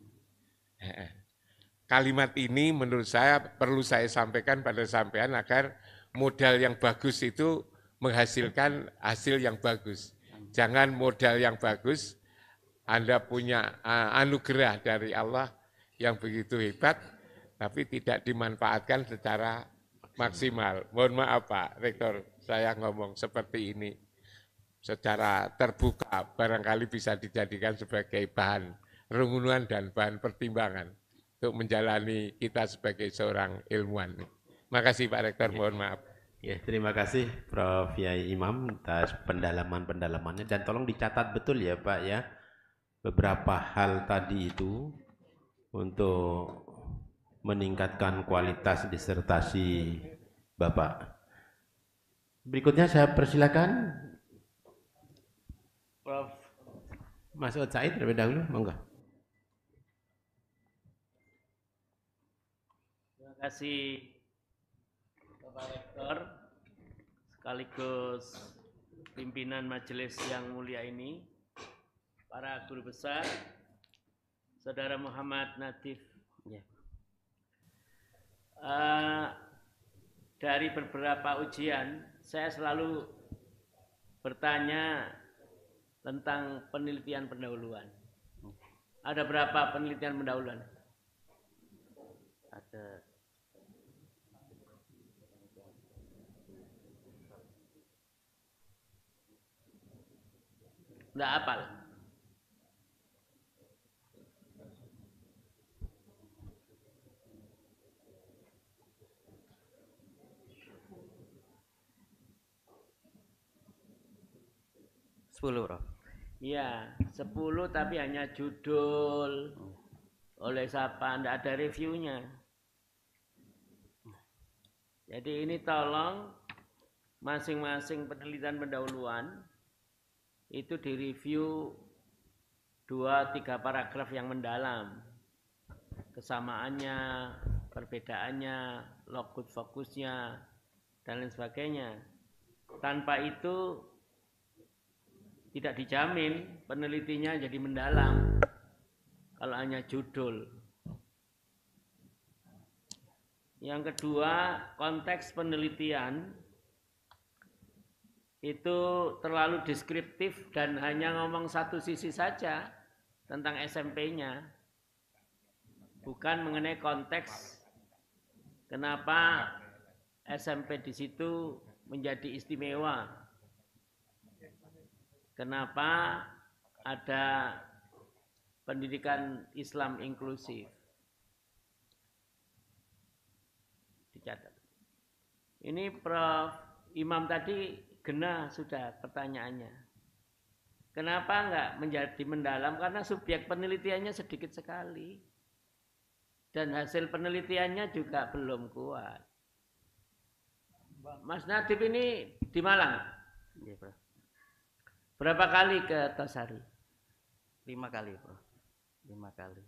Speaker 5: Kalimat ini menurut saya perlu saya sampaikan pada sampean agar modal yang bagus itu menghasilkan hasil yang bagus. Jangan modal yang bagus, Anda punya anugerah dari Allah yang begitu hebat, tapi tidak dimanfaatkan secara maksimal. Mohon maaf Pak Rektor, saya ngomong seperti ini. Secara terbuka barangkali bisa dijadikan sebagai bahan renungan dan bahan pertimbangan untuk menjalani kita sebagai seorang ilmuwan. Makasih Pak Rektor, mohon maaf.
Speaker 2: Ya, terima kasih Prof. Yai Imam atas pendalaman-pendalamannya dan tolong dicatat betul ya Pak ya beberapa hal tadi itu untuk meningkatkan kualitas disertasi Bapak. Berikutnya saya persilakan
Speaker 3: Prof.
Speaker 2: Mas Ud Said terlebih dahulu, monggo.
Speaker 6: Terima kasih Bapak Rektor sekaligus pimpinan majelis yang mulia ini, para guru besar, Saudara Muhammad Nadif. Dari beberapa ujian, saya selalu bertanya tentang penelitian pendahuluan. Ada berapa penelitian pendahuluan?
Speaker 3: Ada.
Speaker 6: Enggak hafal.
Speaker 3: Sepuluh, Prof.
Speaker 6: Iya, 10 tapi hanya judul. Oleh siapa? Enggak ada reviewnya. Jadi ini tolong masing-masing penelitian pendahuluan itu direview 2-3 paragraf yang mendalam. Kesamaannya, perbedaannya, logut fokusnya, dan lain sebagainya. Tanpa itu tidak dijamin penelitinya jadi mendalam kalau hanya judul. Yang kedua, konteks penelitian itu terlalu deskriptif dan hanya ngomong satu sisi saja tentang SMP-nya, bukan mengenai konteks kenapa SMP di situ menjadi istimewa, kenapa ada pendidikan Islam inklusif. Dicatat. Ini Prof. Imam tadi genah sudah pertanyaannya. Kenapa enggak menjadi mendalam? Karena subjek penelitiannya sedikit sekali. Dan hasil penelitiannya juga belum kuat. Mas Nadif ini di Malang?
Speaker 3: Iya, Prof.
Speaker 6: Berapa kali ke Tosari?
Speaker 3: 5 kali, Prof. 5 kali.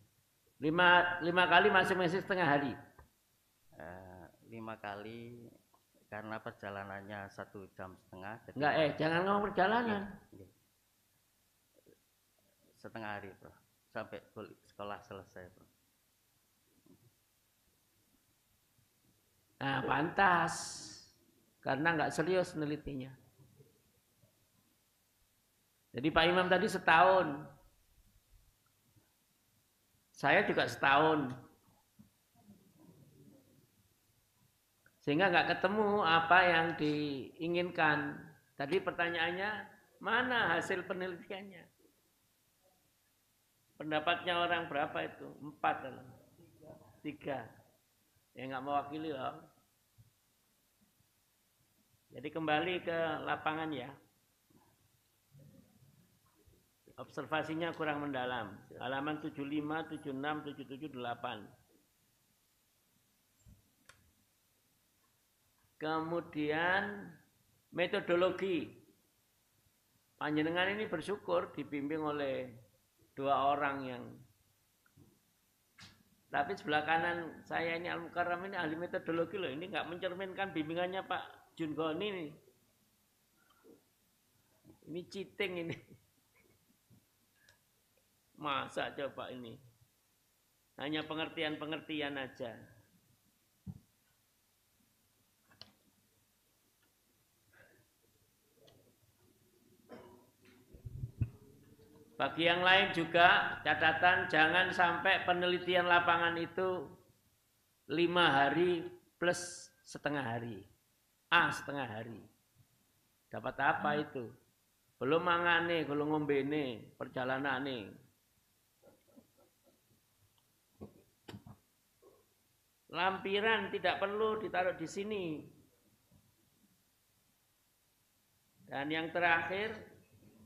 Speaker 6: 5 kali masing-masing setengah hari?
Speaker 3: 5 kali karena perjalanannya 1,5 jam. Jadi
Speaker 6: enggak, jangan ngomong perjalanan.
Speaker 3: Iya. Setengah hari, Prof. Sampai sekolah selesai, Prof.
Speaker 6: Nah, pantas. Karena enggak serius nelitinya. Jadi Pak Imam tadi setahun. Saya juga setahun. Sehingga enggak ketemu apa yang diinginkan. Tadi pertanyaannya, mana hasil penelitiannya? Pendapatnya orang berapa itu? 4 dalam 3. Ya enggak mewakili loh. Jadi kembali ke lapangan ya. Observasinya kurang mendalam. Halaman 75, 76, 77, 8. Kemudian metodologi. panjenengan ini bersyukur dibimbing oleh 2 orang yang, tapi sebelah kanan saya ini Al-Mukarram ini ahli metodologi loh, ini nggak mencerminkan bimbingannya Pak Jungoni nih. Ini cheating ini. Masa coba ini? Hanya pengertian-pengertian aja. Bagi yang lain juga catatan, jangan sampai penelitian lapangan itu 5 hari plus setengah hari. Setengah hari. Dapat apa itu? Belum mangane, belum ngombene, perjalanane. Lampiran tidak perlu ditaruh di sini. Dan yang terakhir,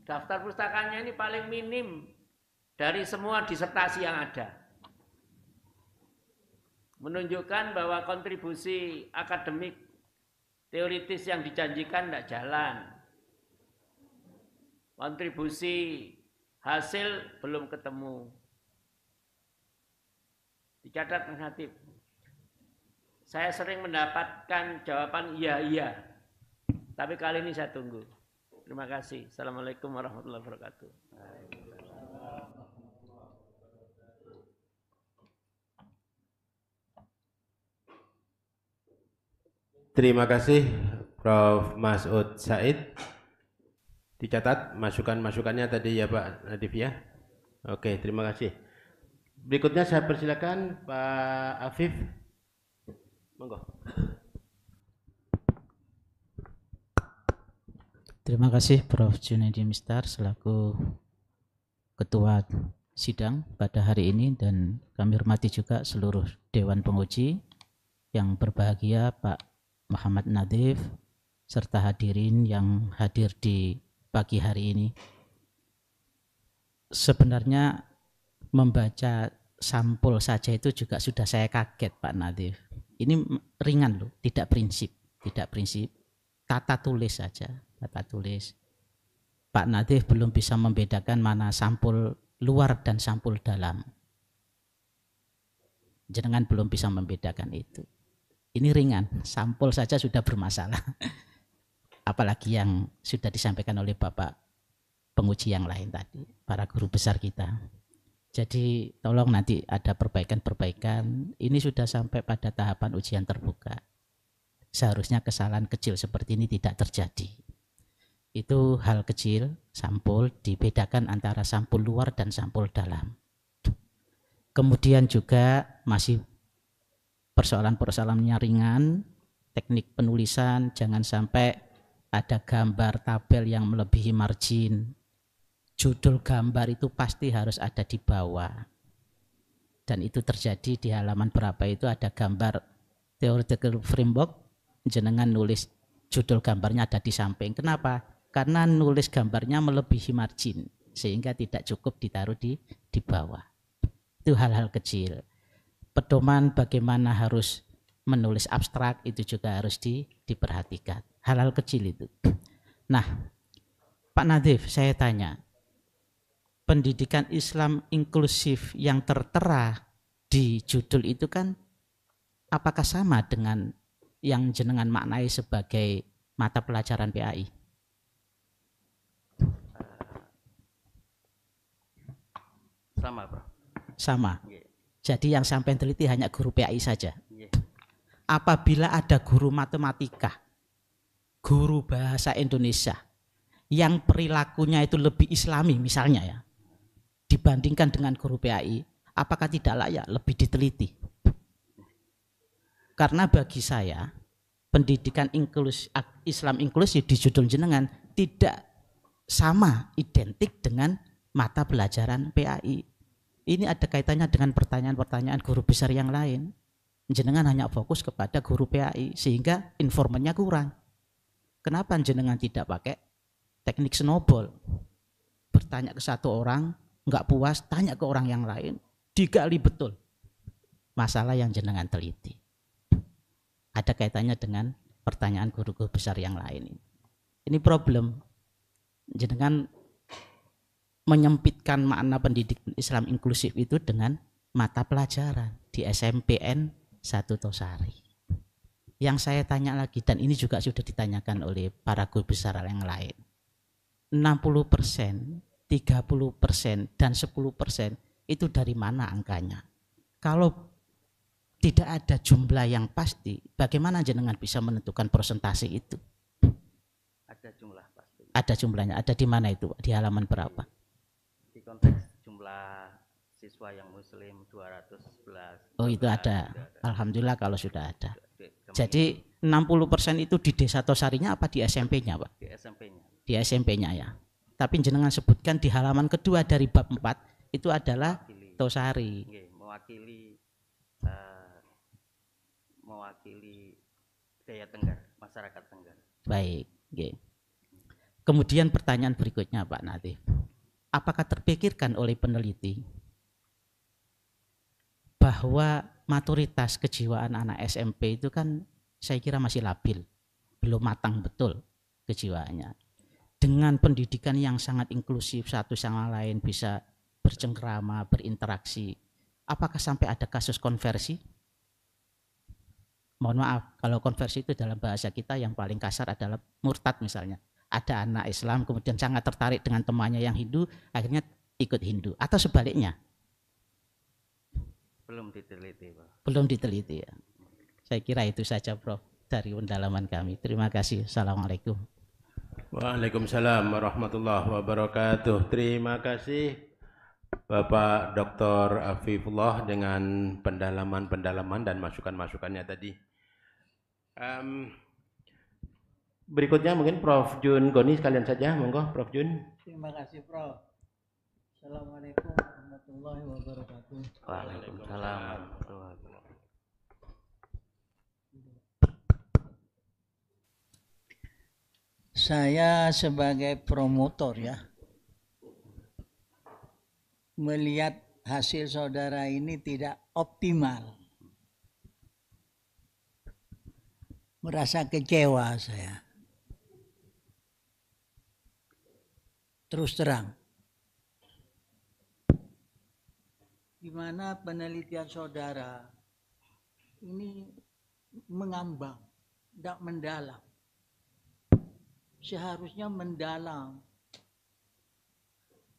Speaker 6: daftar pustakanya ini paling minim dari semua disertasi yang ada. Menunjukkan bahwa kontribusi akademik teoritis yang dijanjikan tidak jalan. Kontribusi hasil belum ketemu. Dicatat Mas Hatib. Saya sering mendapatkan jawaban iya. Tapi kali ini saya tunggu. Terima kasih. Assalamualaikum warahmatullahi wabarakatuh.
Speaker 2: Terima kasih Prof. Mas'ud Said. Dicatat masukan-masukannya tadi ya Pak Nadif ya. Oke, terima kasih. Berikutnya saya persilakan Pak Afif. Monggo.
Speaker 7: Terima kasih Prof. Junaidi Mistar selaku Ketua Sidang pada hari ini, dan kami hormati juga seluruh Dewan Penguji yang berbahagia, Pak Muhammad Nadif, serta hadirin yang hadir di pagi hari ini. Sebenarnya membaca sampul saja itu juga sudah saya kaget Pak Nadif. Ini ringan loh, tidak prinsip. Tata tulis saja. Tata tulis. Pak Nadif belum bisa membedakan mana sampul luar dan sampul dalam. Jenengan belum bisa membedakan itu. Ini ringan, sampul saja sudah bermasalah. Apalagi yang sudah disampaikan oleh Bapak penguji yang lain tadi, para guru besar kita. Jadi tolong nanti ada perbaikan-perbaikan. Ini sudah sampai pada tahapan ujian terbuka. Seharusnya kesalahan kecil seperti ini tidak terjadi. Itu hal kecil, sampul dibedakan antara sampul luar dan sampul dalam. Kemudian juga masih persoalan-persoalannya ringan, teknik penulisan, jangan sampai ada gambar tabel yang melebihi margin. Judul gambar itu pasti harus ada di bawah. Dan itu terjadi di halaman berapa itu ada gambar theoretical framework, jenengan nulis judul gambarnya ada di samping. Kenapa? Karena nulis gambarnya melebihi margin, sehingga tidak cukup ditaruh di bawah. Itu hal-hal kecil. Pedoman bagaimana harus menulis abstrak itu juga harus diperhatikan. Hal-hal kecil itu. Nah, Pak Nadif, saya tanya, pendidikan Islam inklusif yang tertera di judul itu kan apakah sama dengan yang jenengan maknai sebagai mata pelajaran PAI?
Speaker 3: Sama, Bro.
Speaker 7: Sama.
Speaker 3: Yeah.
Speaker 7: Jadi yang sampai teliti hanya guru PAI saja.
Speaker 3: Yeah.
Speaker 7: Apabila ada guru matematika, guru bahasa Indonesia yang perilakunya itu lebih islami misalnya ya, dibandingkan dengan guru PAI, apakah tidak layak lebih diteliti? Karena bagi saya pendidikan Islam inklusif di judul jenengan tidak sama identik dengan mata pelajaran PAI. Ini ada kaitannya dengan pertanyaan-pertanyaan guru besar yang lain. Jenengan hanya fokus kepada guru PAI sehingga informannya kurang. Kenapa jenengan tidak pakai teknik snowball? Bertanya ke satu orang, nggak puas, tanya ke orang yang lain, digali betul masalah yang jenengan teliti. Ada kaitannya dengan pertanyaan guru-guru besar yang lain. Ini problem. Jenengan menyempitkan makna pendidikan Islam inklusif itu dengan mata pelajaran di SMPN 1 Tosari. Yang saya tanya lagi, dan ini juga sudah ditanyakan oleh para guru besar yang lain, 60%, 30%, dan 10% itu dari mana angkanya? Kalau tidak ada jumlah yang pasti, bagaimana jenengan bisa menentukan persentase itu?
Speaker 3: Ada jumlah pasti.
Speaker 7: Ada jumlahnya, ada di mana itu? Di halaman berapa?
Speaker 3: Di konteks jumlah siswa yang muslim 211.
Speaker 7: Oh, itu ada. Alhamdulillah kalau sudah ada.
Speaker 3: Kami
Speaker 7: Jadi 60% itu di desa Tosarinya apa di SMP-nya, Pak?
Speaker 3: di SMP-nya.
Speaker 7: Di SMP-nya ya. Tapi jenengan sebutkan di halaman kedua dari bab 4 itu adalah Tosari.
Speaker 3: Nggih, mewakili daya Tenggar, masyarakat Tenggar.
Speaker 7: Baik, nggih. Kemudian pertanyaan berikutnya Pak Natif. Apakah terpikirkan oleh peneliti bahwa maturitas kejiwaan anak SMP itu kan saya kira masih labil, belum matang betul kejiwaannya. Dengan pendidikan yang sangat inklusif, satu sama lain bisa bercengkrama, berinteraksi, apakah sampai ada kasus konversi? Mohon maaf, kalau konversi itu dalam bahasa kita yang paling kasar adalah murtad misalnya. Ada anak Islam kemudian sangat tertarik dengan temannya yang Hindu, akhirnya ikut Hindu. Atau sebaliknya?
Speaker 3: Belum diteliti, Pak.
Speaker 7: Belum diteliti ya. Saya kira itu saja Prof dari pendalaman kami. Terima kasih. Assalamualaikum.
Speaker 2: Waalaikumsalam warahmatullahi wabarakatuh. Terima kasih Bapak Dr. Afifullah dengan pendalaman-pendalaman dan masukan-masukannya tadi. Berikutnya mungkin Prof. Jun Goni sekalian saja, monggo Prof. Jun.
Speaker 8: Terima kasih Prof. Assalamualaikum warahmatullahi wabarakatuh.
Speaker 3: Waalaikumsalam warahmatullahi wabarakatuh.
Speaker 8: Saya sebagai promotor ya, melihat hasil saudara ini tidak optimal. Merasa kecewa saya. Terus terang. Di mana penelitian saudara ini mengambang, tidak mendalam. Seharusnya mendalam.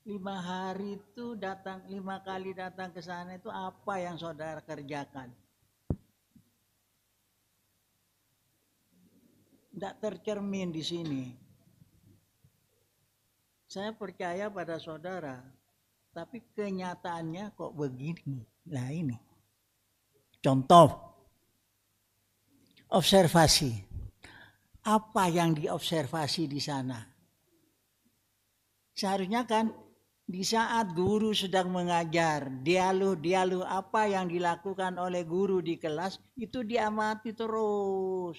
Speaker 8: 5 hari itu datang, 5 kali datang ke sana itu apa yang saudara kerjakan? Tidak tercermin di sini. Saya percaya pada saudara, tapi kenyataannya kok begini. Nah ini. Contoh, observasi. Apa yang diobservasi di sana? Seharusnya kan di saat guru sedang mengajar, dialog apa yang dilakukan oleh guru di kelas, itu diamati terus.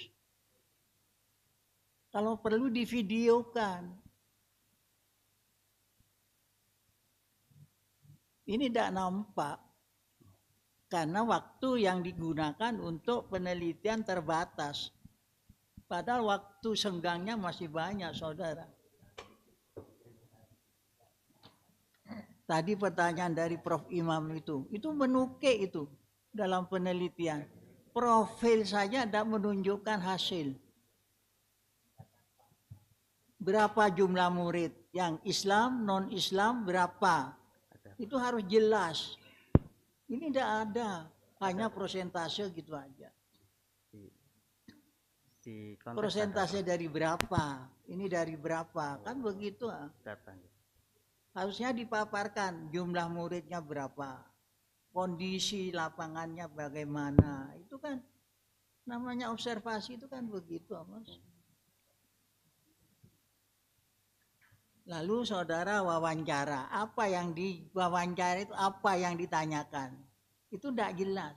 Speaker 8: Kalau perlu divideokan. Ini tidak nampak. Karena waktu yang digunakan untuk penelitian terbatas. Padahal waktu senggangnya masih banyak, saudara. Tadi pertanyaan dari Prof. Imam itu menukik itu dalam penelitian. Profil saja tidak menunjukkan hasil. Berapa jumlah murid yang Islam, non-Islam berapa? Itu harus jelas. Ini tidak ada, hanya prosentase gitu aja. Prosentase dari berapa? Ini dari berapa? Kan begitu. Harusnya dipaparkan jumlah muridnya berapa, kondisi lapangannya bagaimana. Itu kan namanya observasi, itu kan begitu, Mas. Lalu saudara wawancara, apa yang diwawancara itu, apa yang ditanyakan? Itu tidak jelas.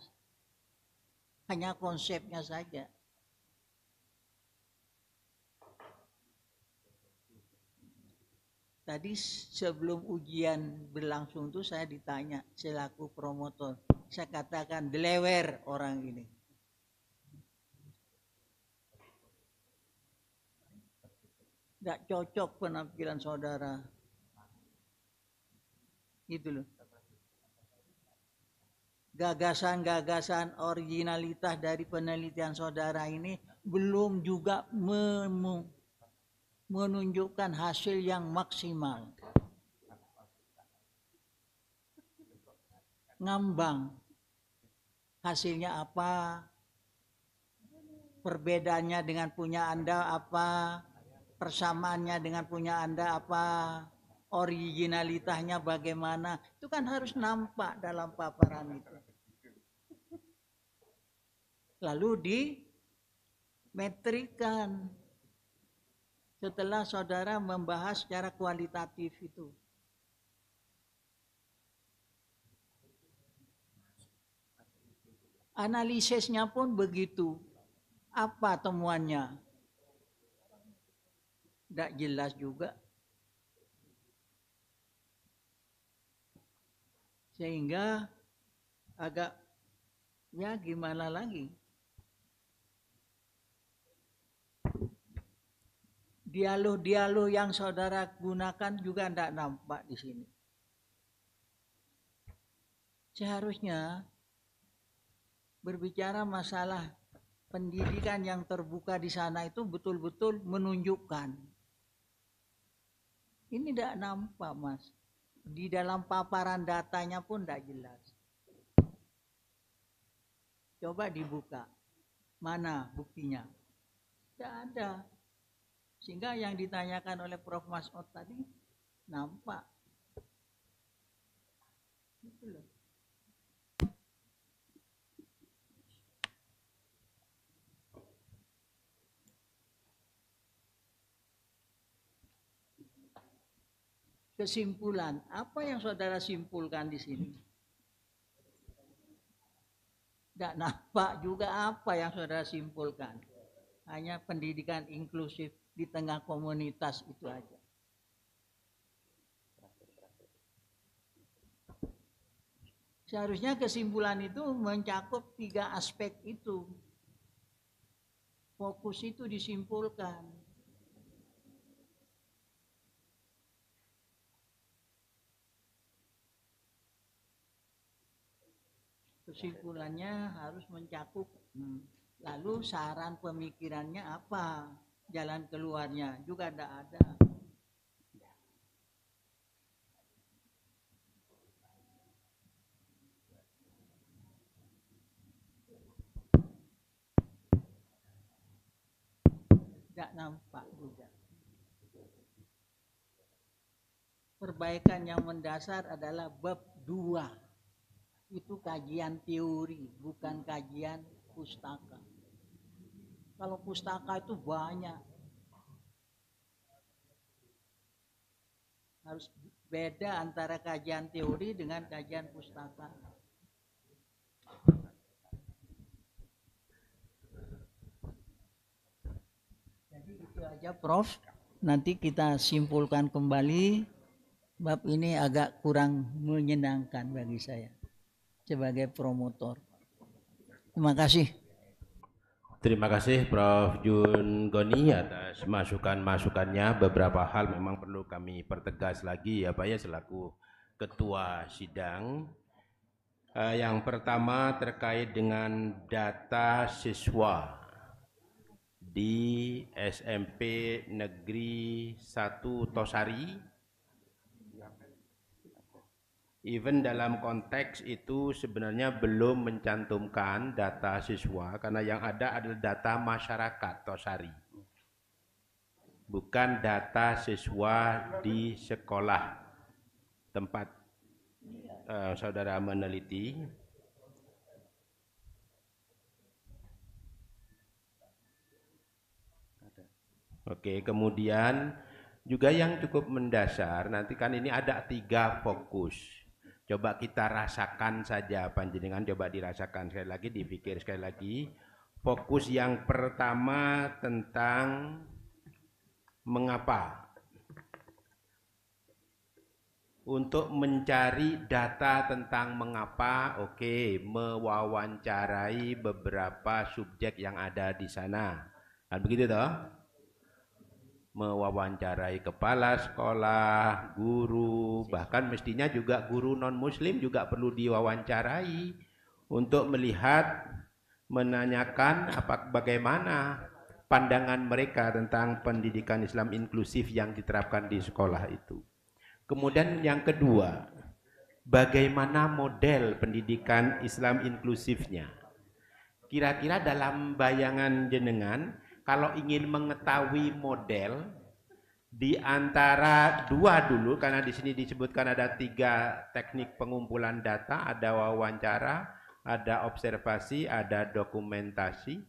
Speaker 8: Hanya konsepnya saja. Tadi sebelum ujian berlangsung itu saya ditanya selaku promotor. Saya katakan delewer orang ini. Tidak cocok penampilan saudara. Gitu loh. Gagasan-gagasan originalitas dari penelitian saudara ini belum juga menunjukkan hasil yang maksimal. Ngambang. Hasilnya apa? Perbedaannya dengan punya Anda apa? Persamaannya dengan punya Anda apa? Originalitasnya bagaimana? Itu kan harus nampak dalam paparan itu. Lalu dimetrikan setelah saudara membahas secara kualitatif itu. Analisisnya pun begitu. Apa temuannya? Tidak jelas juga. Sehingga agak, ya gimana lagi. Dialog-dialog yang saudara gunakan juga tidak nampak di sini. Seharusnya berbicara masalah pendidikan yang terbuka di sana itu betul-betul menunjukkan. Ini tidak nampak, Mas. Di dalam paparan datanya pun tidak jelas. Coba dibuka. Mana buktinya? Tidak ada. Sehingga yang ditanyakan oleh Prof. Mas'ud tadi nampak. Gitu loh. Kesimpulan, apa yang saudara simpulkan di sini? Tidak nampak juga apa yang saudara simpulkan. Hanya pendidikan inklusif di tengah komunitas itu aja. Seharusnya kesimpulan itu mencakup 3 aspek itu. Fokus itu disimpulkan. Kesimpulannya harus mencakup. Lalu saran pemikirannya apa? Jalan keluarnya juga tidak ada. Tidak nampak juga. Perbaikan yang mendasar adalah bab 2. Itu kajian teori, bukan kajian pustaka. Kalau pustaka itu banyak. Harus beda antara kajian teori dengan kajian pustaka. Jadi itu aja, Prof. Nanti kita simpulkan kembali. Bab ini agak kurang menyenangkan bagi saya sebagai promotor. Terima kasih.
Speaker 2: Terima kasih Prof. Jun Goni atas masukan-masukannya. Beberapa hal memang perlu kami pertegas lagi ya Pak ya selaku Ketua Sidang. Yang pertama terkait dengan data siswa di SMP Negeri 1 Tosari. Even dalam konteks itu sebenarnya belum mencantumkan data siswa karena yang ada adalah data masyarakat Tosari. Bukan data siswa di sekolah tempat saudara meneliti. Oke, kemudian juga yang cukup mendasar, nanti kan ini ada 3 fokus. Coba kita rasakan saja, panjenengan coba dirasakan sekali lagi, dipikir sekali lagi. Fokus yang pertama tentang mengapa. Untuk mencari data tentang mengapa, oke, mewawancarai beberapa subjek yang ada di sana. Kan begitu toh? mewawancarai kepala sekolah, guru, bahkan mestinya juga guru non-muslim juga perlu diwawancarai untuk melihat, menanyakan bagaimana pandangan mereka tentang pendidikan Islam inklusif yang diterapkan di sekolah itu. Kemudian yang kedua, bagaimana model pendidikan Islam inklusifnya? Kira-kira dalam bayangan jenengan, kalau ingin mengetahui model di antara dua dulu, karena di sini disebutkan ada 3 teknik pengumpulan data, ada wawancara, ada observasi, ada dokumentasi.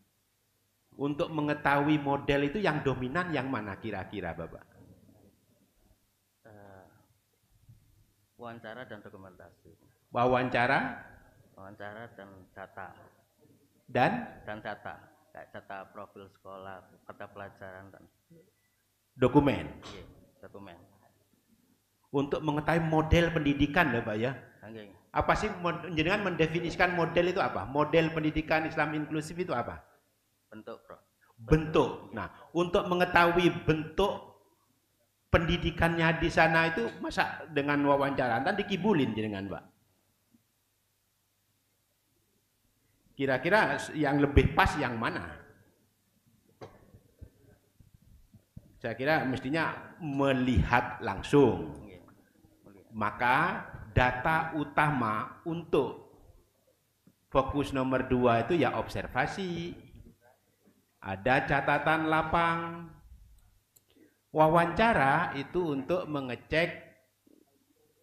Speaker 2: Untuk mengetahui model itu yang dominan yang mana kira-kira, Bapak?
Speaker 3: Wawancara dan dokumentasi.
Speaker 2: Wawancara
Speaker 3: Dan data.
Speaker 2: Dan
Speaker 3: data, kayak data profil sekolah, peta pelajaran dan
Speaker 2: dokumen.
Speaker 3: Iya, dokumen.
Speaker 2: Untuk mengetahui model pendidikan ya Pak ya.
Speaker 3: Okay.
Speaker 2: Apa sih jenengan mendefinisikan model itu apa? Model pendidikan Islam inklusif itu apa?
Speaker 3: Bentuk, Bro.
Speaker 2: Bentuk. Nah, untuk mengetahui bentuk pendidikannya di sana itu masa dengan wawancara kan dikibulin jenengan, Pak? Kira-kira yang lebih pas yang mana? Saya kira mestinya melihat langsung. Maka data utama untuk fokus nomor 2 itu ya observasi. Ada catatan lapang. Wawancara itu untuk mengecek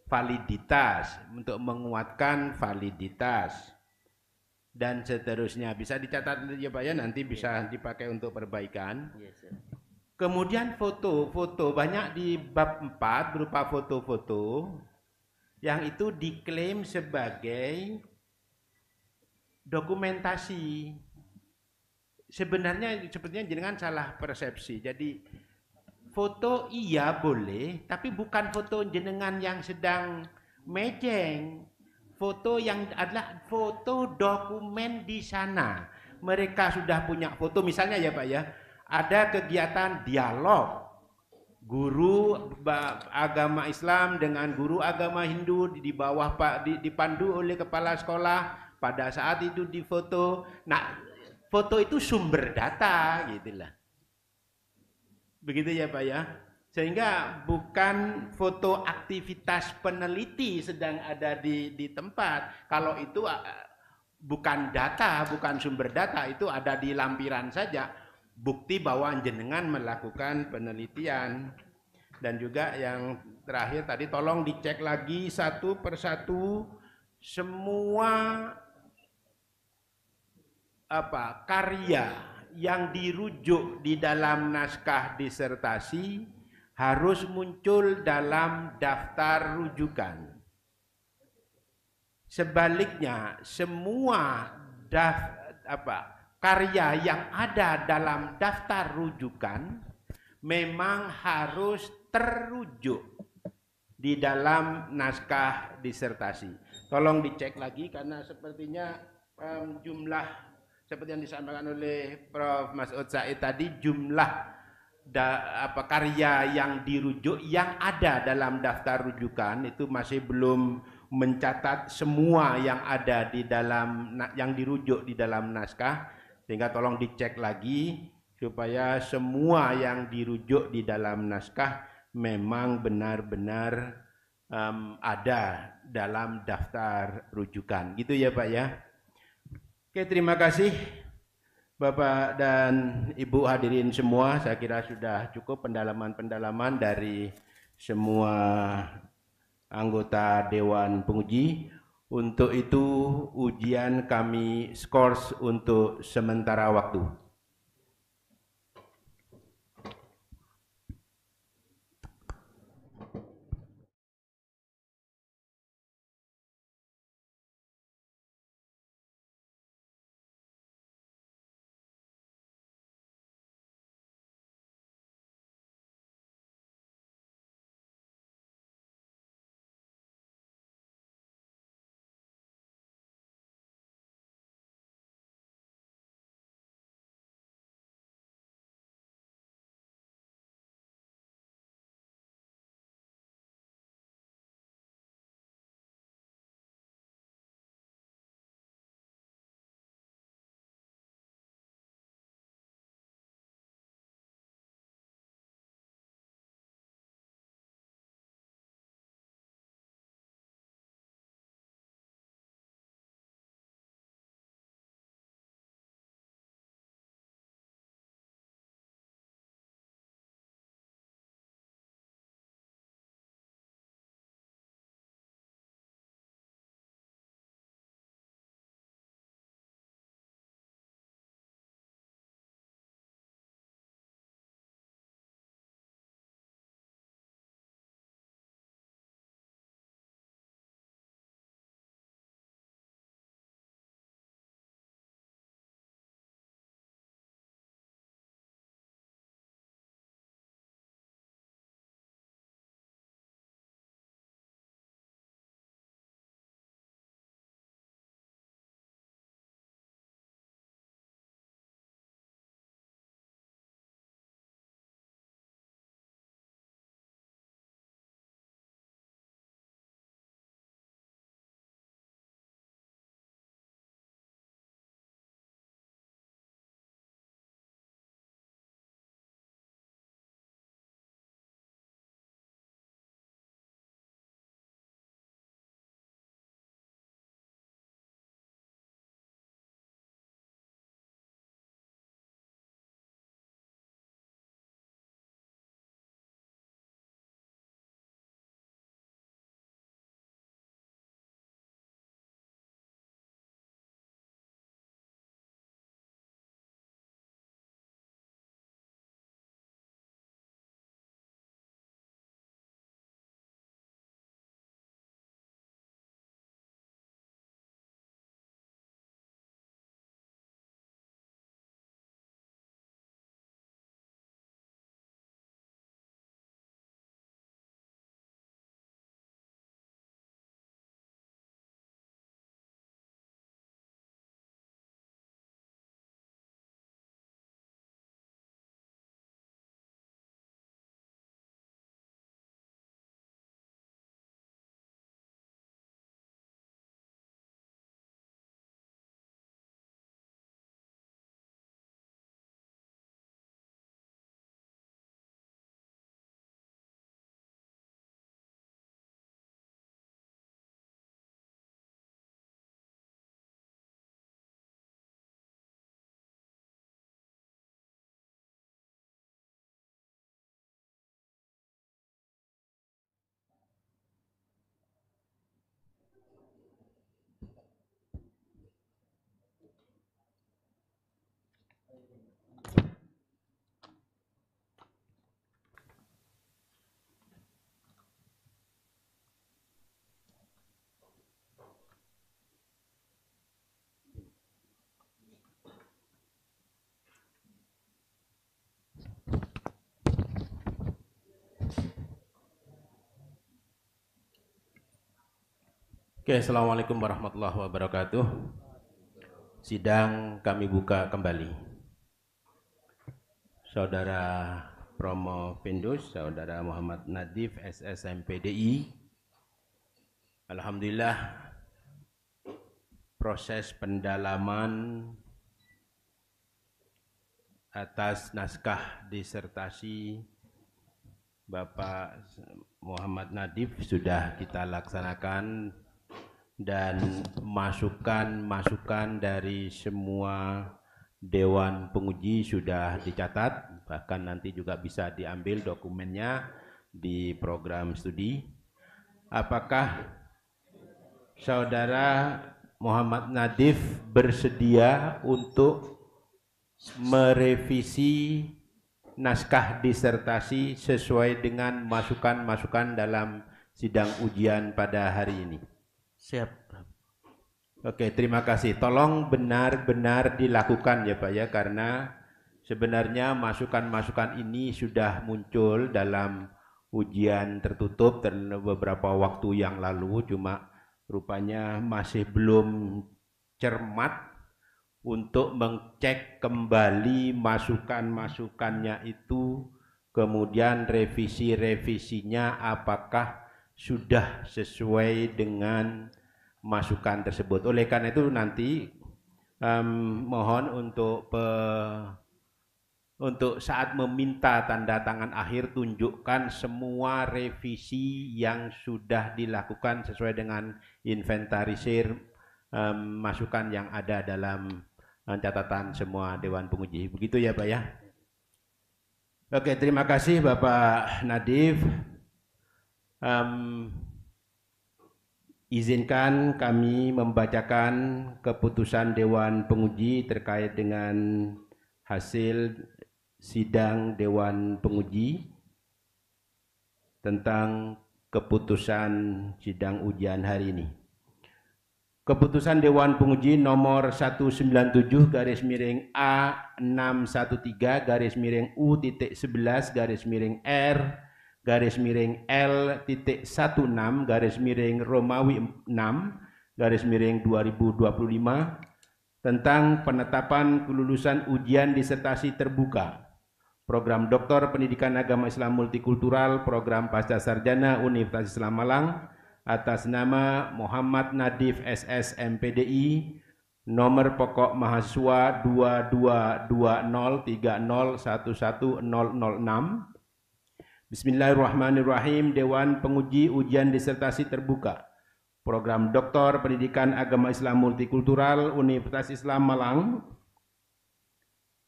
Speaker 2: validitas, untuk menguatkan validitas. Dan seterusnya bisa dicatat ya Pak ya, nanti bisa dipakai untuk perbaikan. Kemudian foto-foto banyak di bab 4 berupa foto-foto yang itu diklaim sebagai dokumentasi. Sebenarnya sepertinya jenengan salah persepsi. Jadi foto iya boleh, tapi bukan foto jenengan yang sedang mejeng. Foto yang adalah foto dokumen di sana. Mereka sudah punya foto, misalnya ya Pak ya, ada kegiatan dialog guru agama Islam dengan guru agama Hindu di bawah dipandu oleh kepala sekolah. Pada saat itu difoto. Nah, foto itu sumber data gitulah. Begitu ya Pak ya. Sehingga bukan foto aktivitas peneliti sedang ada di tempat. Kalau itu bukan data, bukan sumber data, itu ada di lampiran saja. Bukti bahwa jenengan melakukan penelitian. Dan juga yang terakhir tadi tolong dicek lagi satu persatu semua karya yang dirujuk di dalam naskah disertasi harus muncul dalam daftar rujukan. Sebaliknya, semua karya yang ada dalam daftar rujukan memang harus terujuk di dalam naskah disertasi. Tolong dicek lagi karena sepertinya jumlah seperti yang disampaikan oleh Prof. Mas'ud Said tadi, jumlah karya yang dirujuk yang ada dalam daftar rujukan itu masih belum mencatat semua yang ada di dalam yang dirujuk di dalam naskah, sehingga tolong dicek lagi supaya semua yang dirujuk di dalam naskah memang benar-benar ada dalam daftar rujukan. Gitu ya Pak ya. Oke, terima kasih Bapak dan Ibu hadirin semua. Saya kira sudah cukup pendalaman-pendalaman dari semua anggota Dewan Penguji. Untuk itu ujian kami skors untuk sementara waktu. Oke, Assalamualaikum warahmatullahi wabarakatuh. Sidang kami buka kembali. Saudara Promo Pindus, Saudara Muhammad Nadif, SSMPDI. Alhamdulillah, proses pendalaman atas naskah disertasi Bapak Muhammad Nadif sudah kita laksanakan, dan masukan-masukan dari semua Dewan Penguji sudah dicatat, bahkan nanti juga bisa diambil dokumennya di program studi. Apakah Saudara Muhammad Nadif bersedia untuk merevisi naskah disertasi sesuai dengan masukan-masukan dalam sidang ujian pada hari ini?
Speaker 3: Siap.
Speaker 2: Oke, terima kasih. Tolong benar-benar dilakukan ya Pak ya, karena sebenarnya masukan-masukan ini sudah muncul dalam ujian tertutup beberapa waktu yang lalu, cuma rupanya masih belum cermat untuk mengcek kembali masukan-masukannya itu, kemudian revisi-revisinya apakah sudah sesuai dengan masukan tersebut. Oleh karena itu nanti mohon untuk saat meminta tanda tangan akhir, tunjukkan semua revisi yang sudah dilakukan sesuai dengan inventarisir masukan yang ada dalam catatan semua Dewan Penguji. Begitu ya Pak ya. Oke, terima kasih Bapak Nadif. Izinkan kami membacakan keputusan Dewan Penguji terkait dengan hasil sidang Dewan Penguji tentang keputusan sidang ujian hari ini. Keputusan Dewan Penguji nomor 197/U-11-R-11-Romawi 6/2025 tentang penetapan kelulusan ujian disertasi terbuka program Doktor Pendidikan Agama Islam Multikultural program Pasca Sarjana Universitas Islam Malang atas nama Muhammad Nadif SS MPDI, nomor pokok mahasiswa 222030111006. Bismillahirrahmanirrahim. Dewan Penguji Ujian Disertasi Terbuka Program Doktor Pendidikan Agama Islam Multikultural Universitas Islam Malang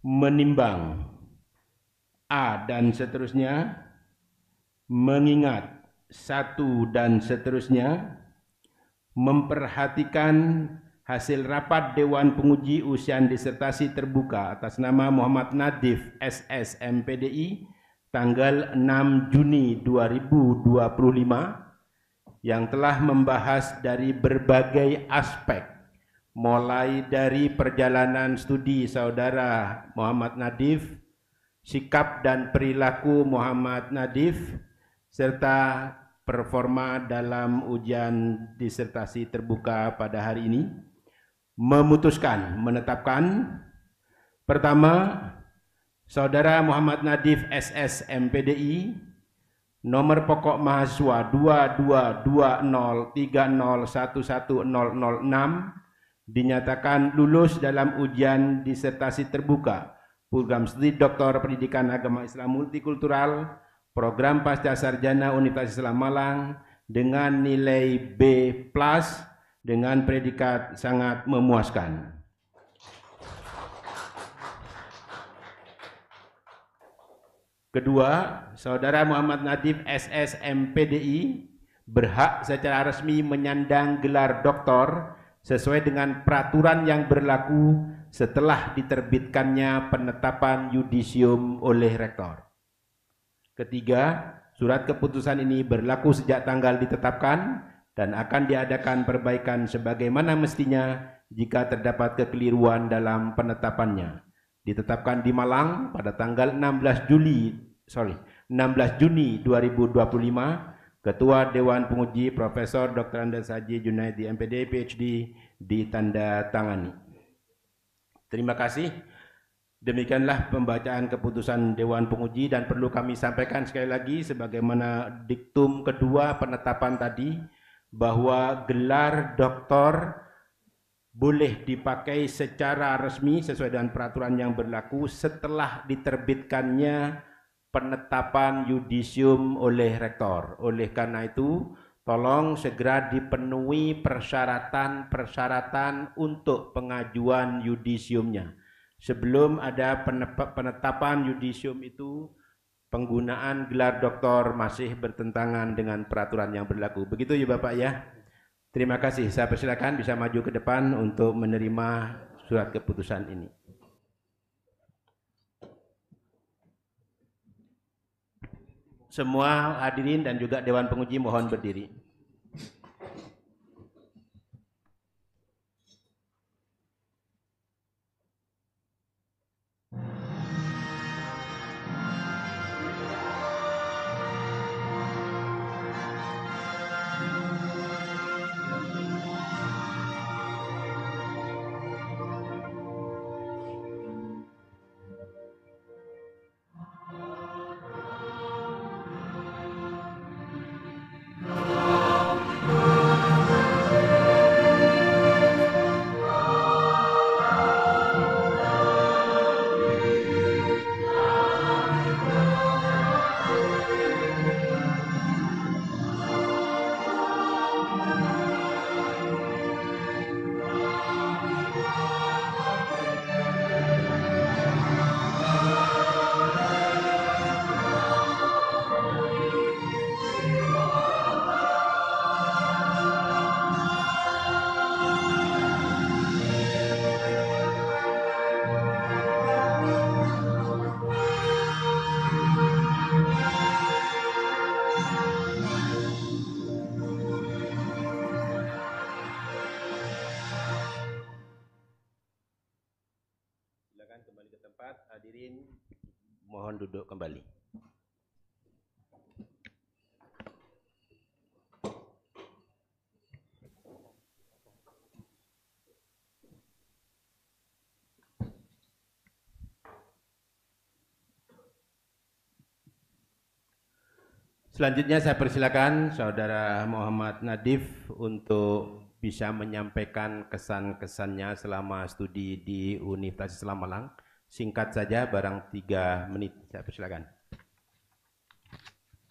Speaker 2: menimbang A dan seterusnya, mengingat satu dan seterusnya, memperhatikan hasil rapat Dewan Penguji Ujian Disertasi Terbuka atas nama Muhammad Nadif SS MPDI tanggal 6 Juni 2025 yang telah membahas dari berbagai aspek, mulai dari perjalanan studi Saudara Muhammad Nadif, sikap dan perilaku Muhammad Nadif, serta performa dalam ujian disertasi terbuka pada hari ini, memutuskan menetapkan pertama, Saudara Muhammad Nadif SS MPDI, nomor pokok mahasiswa 222030111006, dinyatakan lulus dalam ujian disertasi terbuka program studi Doktor Pendidikan Agama Islam Multikultural program Pasca Sarjana Universitas Islam Malang dengan nilai B+ dengan predikat sangat memuaskan. Kedua, Saudara Muhammad Nadif SS MPDI berhak secara resmi menyandang gelar doktor sesuai dengan peraturan yang berlaku setelah diterbitkannya penetapan yudisium oleh rektor. Ketiga, surat keputusan ini berlaku sejak tanggal ditetapkan dan akan diadakan perbaikan sebagaimana mestinya jika terdapat kekeliruan dalam penetapannya. Ditetapkan di Malang pada tanggal 16 Juni 2025 Ketua Dewan Penguji Profesor Dr. Andes Haji Junaidi MPD PhD ditandatangani. Terima kasih. Demikianlah pembacaan keputusan Dewan Penguji dan perlu kami sampaikan sekali lagi sebagaimana diktum kedua penetapan tadi bahwa gelar doktor boleh dipakai secara resmi sesuai dengan peraturan yang berlaku setelah diterbitkannya penetapan yudisium oleh rektor. Oleh karena itu, tolong segera dipenuhi persyaratan untuk pengajuan yudisiumnya. Sebelum ada penetapan yudisium itu, penggunaan gelar doktor masih bertentangan dengan peraturan yang berlaku. Begitu ya Bapak ya. Terima kasih. Saya persilakan bisa maju ke depan untuk menerima surat keputusan ini. Semua hadirin dan juga Dewan Penguji mohon berdiri. Silakan kembali ke tempat. Hadirin mohon duduk kembali. Selanjutnya saya persilakan Saudara Muhammad Nadif untuk bisa menyampaikan kesan-kesannya selama studi di Universitas Islam Malang. Singkat saja, barang 3 menit. Saya persilakan.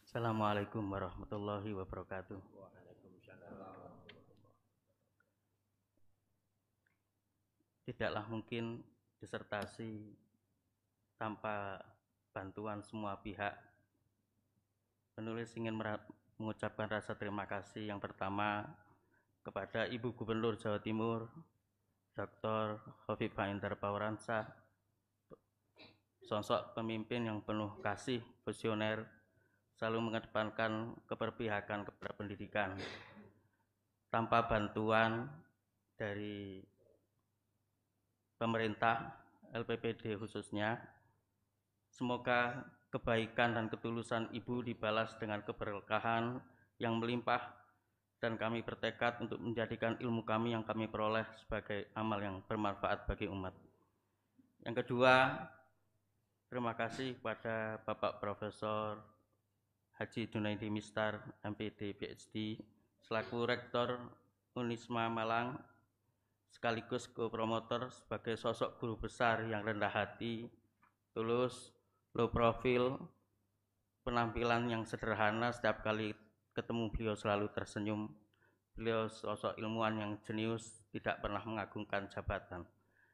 Speaker 3: Assalamualaikum warahmatullahi wabarakatuh. Tidaklah mungkin disertasi tanpa bantuan semua pihak. Penulis ingin mengucapkan rasa terima kasih yang pertama kepada Ibu Gubernur Jawa Timur, Dr. Khofifah Indar Parawansa, sosok pemimpin yang penuh kasih, visioner, selalu mengedepankan keberpihakan kepada pendidikan. Tanpa bantuan dari pemerintah, LPPD khususnya, semoga kebaikan dan ketulusan Ibu dibalas dengan keberkahan yang melimpah dan kami bertekad untuk menjadikan ilmu kami yang kami peroleh sebagai amal yang bermanfaat bagi umat. Yang kedua, terima kasih kepada Bapak Profesor Haji Junaidi Mistar, MPD, PhD, selaku Rektor Unisma Malang, sekaligus co-promotor sebagai sosok guru besar yang rendah hati, tulus, low profil, penampilan yang sederhana. Setiap kali ketemu beliau selalu tersenyum. Beliau sosok ilmuwan yang jenius, tidak pernah mengagungkan jabatan.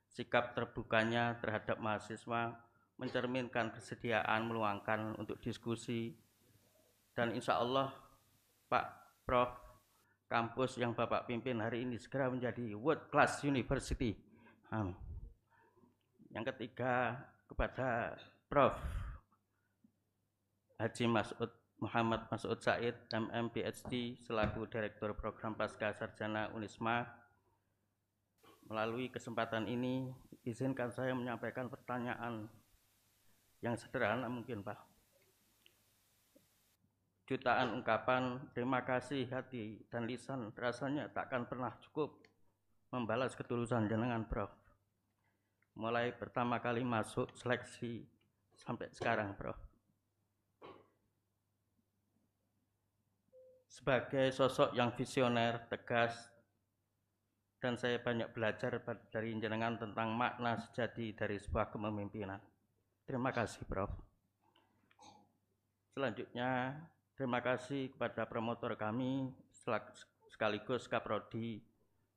Speaker 3: Sikap terbukanya terhadap mahasiswa mencerminkan kesediaan meluangkan untuk diskusi. Dan insya Allah Pak Prof, kampus yang Bapak pimpin hari ini segera menjadi world class university. Amin. Yang ketiga, kepada Prof Haji Muhammad Mas'ud Said, MM PhD, selaku Direktur Program Pasca Sarjana Unisma. Melalui kesempatan ini, izinkan saya menyampaikan pertanyaan yang sederhana mungkin, Pak. jutaan ungkapan terima kasih hati dan lisan rasanya takkan pernah cukup membalas ketulusan jenengan, Prof. Mulai pertama kali masuk seleksi sampai sekarang, Prof. Sebagai sosok yang visioner, tegas, dan saya banyak belajar dari jenengan tentang makna sejati dari sebuah kepemimpinan. Terima kasih, Prof. Selanjutnya, terima kasih kepada promotor kami sekaligus Kaprodi,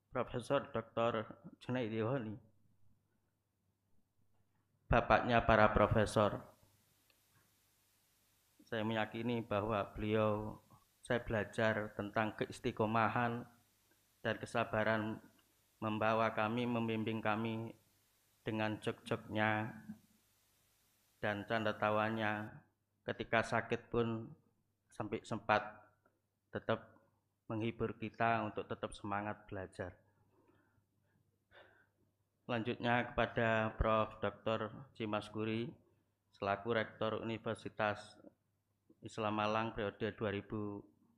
Speaker 3: Profesor Dr. Junaidi Honi, bapaknya para profesor. Saya meyakini bahwa beliau, saya belajar tentang keistiqomahan dan kesabaran membawa kami, membimbing kami dengan jok-joknya dan canda tawanya. Ketika sakit pun sampai sempat tetap menghibur kita untuk tetap semangat belajar. Selanjutnya kepada Prof. Dr. Cimas Guri selaku Rektor Universitas Islam Malang periode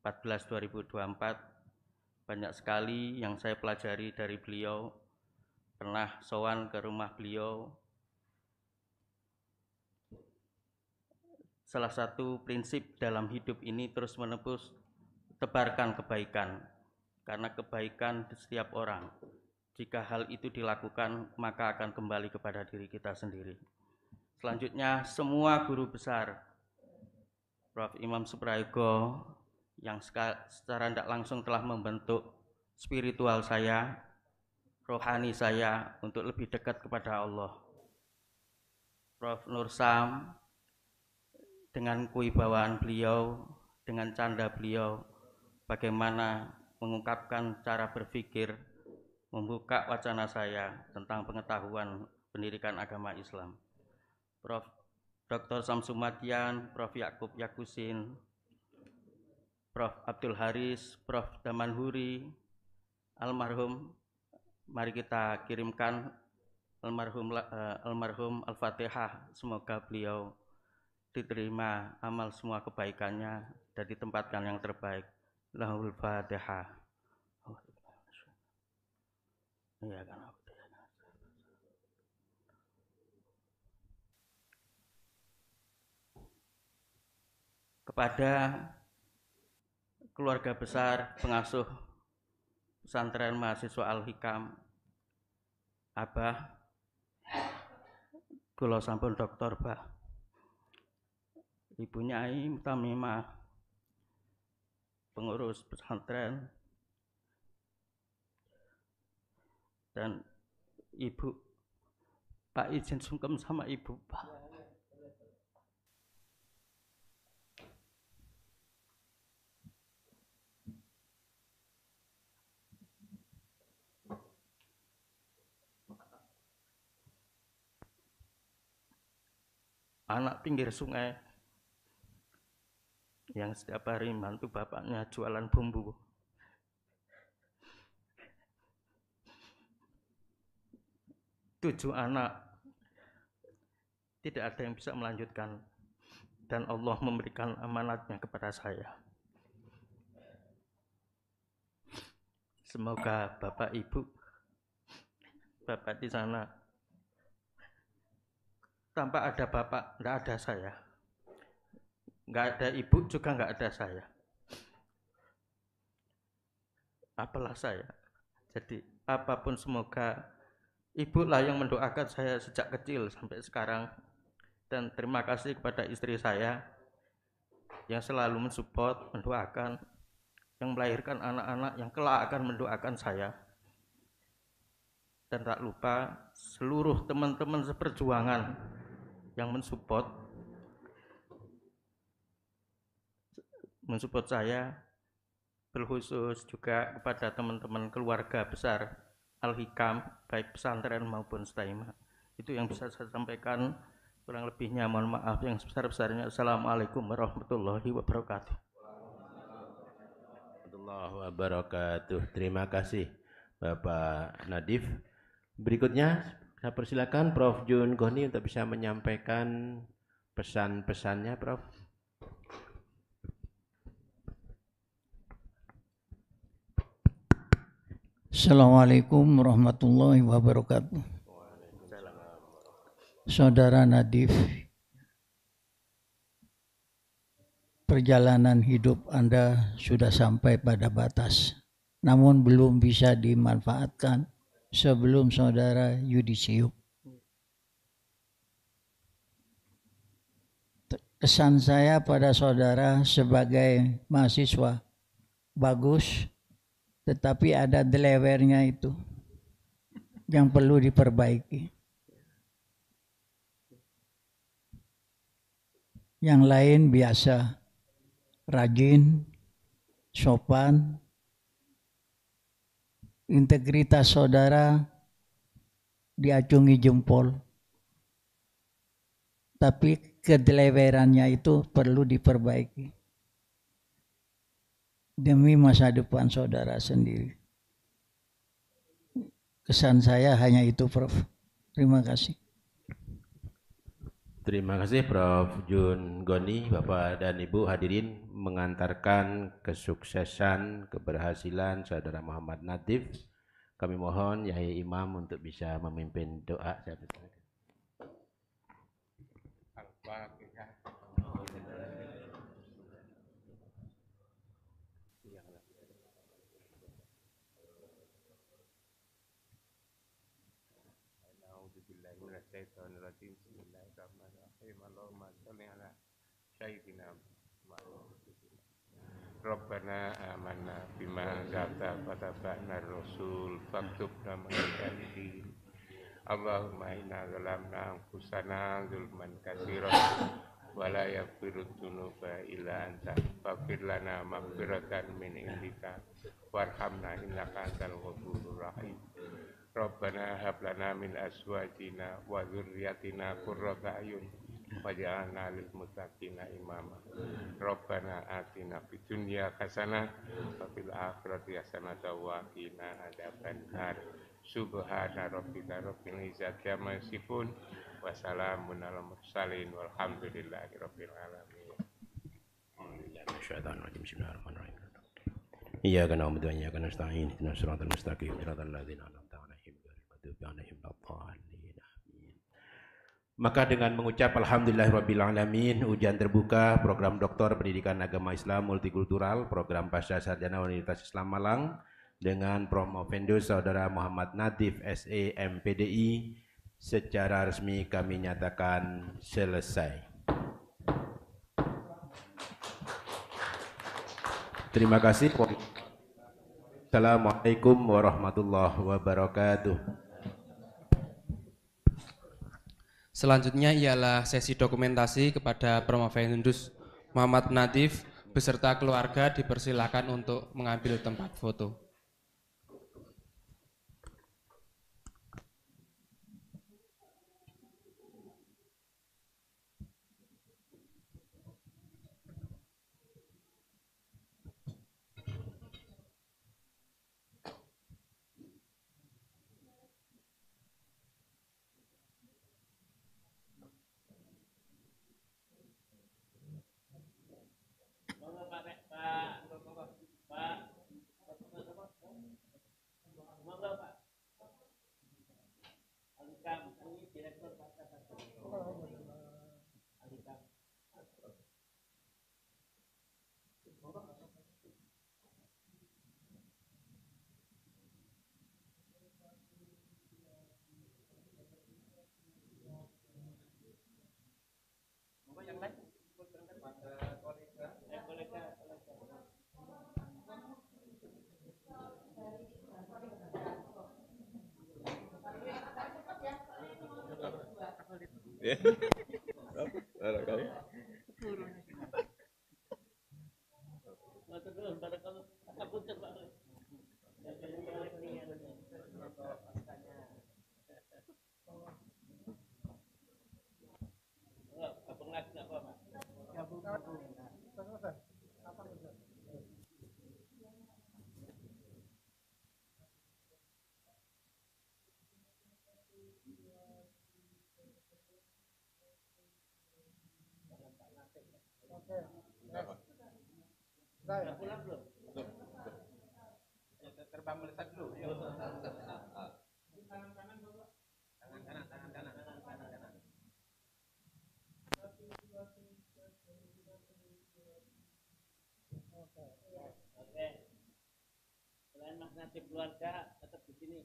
Speaker 3: 2014-2024. Banyak sekali yang saya pelajari dari beliau. Pernah sowan ke rumah beliau. Salah satu prinsip dalam hidup ini terus menerus tebarkan kebaikan, karena kebaikan di setiap orang. Jika hal itu dilakukan, maka akan kembali kepada diri kita sendiri. Selanjutnya, semua guru besar, Prof. Imam Suprayogo, yang secara tidak langsung telah membentuk spiritual saya, rohani saya untuk lebih dekat kepada Allah. Prof. Nur Sam, dengan kewibawaan beliau, dengan canda beliau, bagaimana mengungkapkan cara berpikir, membuka wacana saya tentang pengetahuan pendidikan agama Islam. Prof. Dr. Samsumadian, Prof. Yakub Yakusin, Prof. Abdul Haris, Prof. Damanhuri, almarhum, mari kita kirimkan almarhum Al-Fatihah, semoga beliau diterima amal semua kebaikannya dan ditempatkan yang terbaik. Lahul Fatihah. Ya, kan. Kepada keluarga besar pengasuh pesantren mahasiswa Al-Hikam, Abah, kula sampun Doktor Bah, Ibu Nyai Mutamimah, pengurus pesantren, dan Ibu, Pak izin sungkem sama Ibu, Pak. Anak pinggir sungai yang setiap hari bantu bapaknya jualan bumbu. Tujuh anak, tidak ada yang bisa melanjutkan, dan Allah memberikan amanatnya kepada saya. Semoga Bapak Ibu, Bapak di sana, tanpa ada Bapak, tidak ada saya. Nggak ada Ibu, juga nggak ada saya. Apalah saya. Jadi apapun semoga Ibu lah yang mendoakan saya sejak kecil sampai sekarang. Dan terima kasih kepada istri saya yang selalu mensupport, mendoakan, yang melahirkan anak-anak yang kelak akan mendoakan saya. Dan tak lupa seluruh teman-teman seperjuangan yang mensupport saya, berkhusus juga kepada teman-teman keluarga besar Al-Hikam, baik pesantren maupun Staima. Itu yang bisa saya sampaikan, kurang lebihnya mohon maaf yang sebesar-besarnya. Assalamualaikum warahmatullahi wabarakatuh.
Speaker 2: Warahmatullahi wabarakatuh. Terima kasih Bapak Nadif. Berikutnya saya persilakan Prof. Jun Goni untuk bisa menyampaikan pesan-pesannya, Prof.
Speaker 8: Assalamualaikum warahmatullahi wabarakatuh. Saudara Nadif, perjalanan hidup Anda sudah sampai pada batas, namun belum bisa dimanfaatkan sebelum saudara yudisium. Kesan saya pada saudara sebagai mahasiswa bagus, tetapi ada delewernya itu yang perlu diperbaiki. Yang lain biasa, rajin, sopan, integritas saudara diacungi jempol. Tapi kedelewerannya itu perlu diperbaiki demi masa depan saudara sendiri. Kesan saya hanya itu, Prof. Terima kasih.
Speaker 2: Terima kasih Prof. Jun Goni, Bapak dan Ibu hadirin, mengantarkan kesuksesan, keberhasilan Saudara Muhammad Nadif. Kami mohon Yai Imam untuk bisa memimpin doa.
Speaker 5: Rabbana amanna bima anzalta fattabi'na ar-rasul faktubna ma'as shahidin. Allahumma inna zalamna anfusana zulman katsiran wa la yaghfiru dzunuba illa anta faghfir lana maghfiratan min indika warhamna innaka antal ghafurur rahim. Rabbana hab lana min azwajina wa dzurriyyatina qurrata a'yun waj'alna lil muttaqina imama. Rabbana atina fid dunya hasanah wa fil akhirati hasanah wa qina adzabannar. Subhana rabbika rabbil izzati amma yasifun wa salamun alal mursalin walhamdulillahi rabbil alamin.
Speaker 2: Bismillahirrahmanirrahim. Iyyaka na'budu wa iyyaka nasta'in. Ihdinas siratal mustaqim, siratal ladzina an'amta 'alaihim ghairil maghdubi 'alaihim waladdallin. Maka dengan mengucap alhamdulillahirabbil alamin, ujian terbuka program Doktor Pendidikan Agama Islam Multikultural, program Pasca Sarjana Universitas Islam Malang dengan promovendus Saudara Muhammad Nadif SE MPDI secara resmi kami nyatakan selesai. Terima kasih. Assalamualaikum warahmatullahi wabarakatuh.
Speaker 1: Selanjutnya ialah sesi dokumentasi kepada promovendus Muhammad Nadif beserta keluarga dipersilakan untuk mengambil tempat foto.
Speaker 2: Terbang melesat dulu. Tangan kanan.
Speaker 6: Oke. Selain Mas Natib keluarga tetap di sini.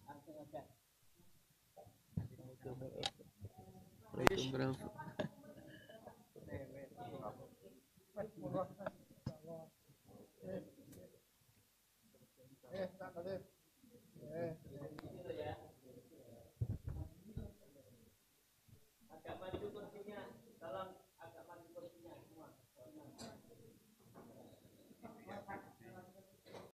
Speaker 6: Langsung aja. Waalaikumsalam.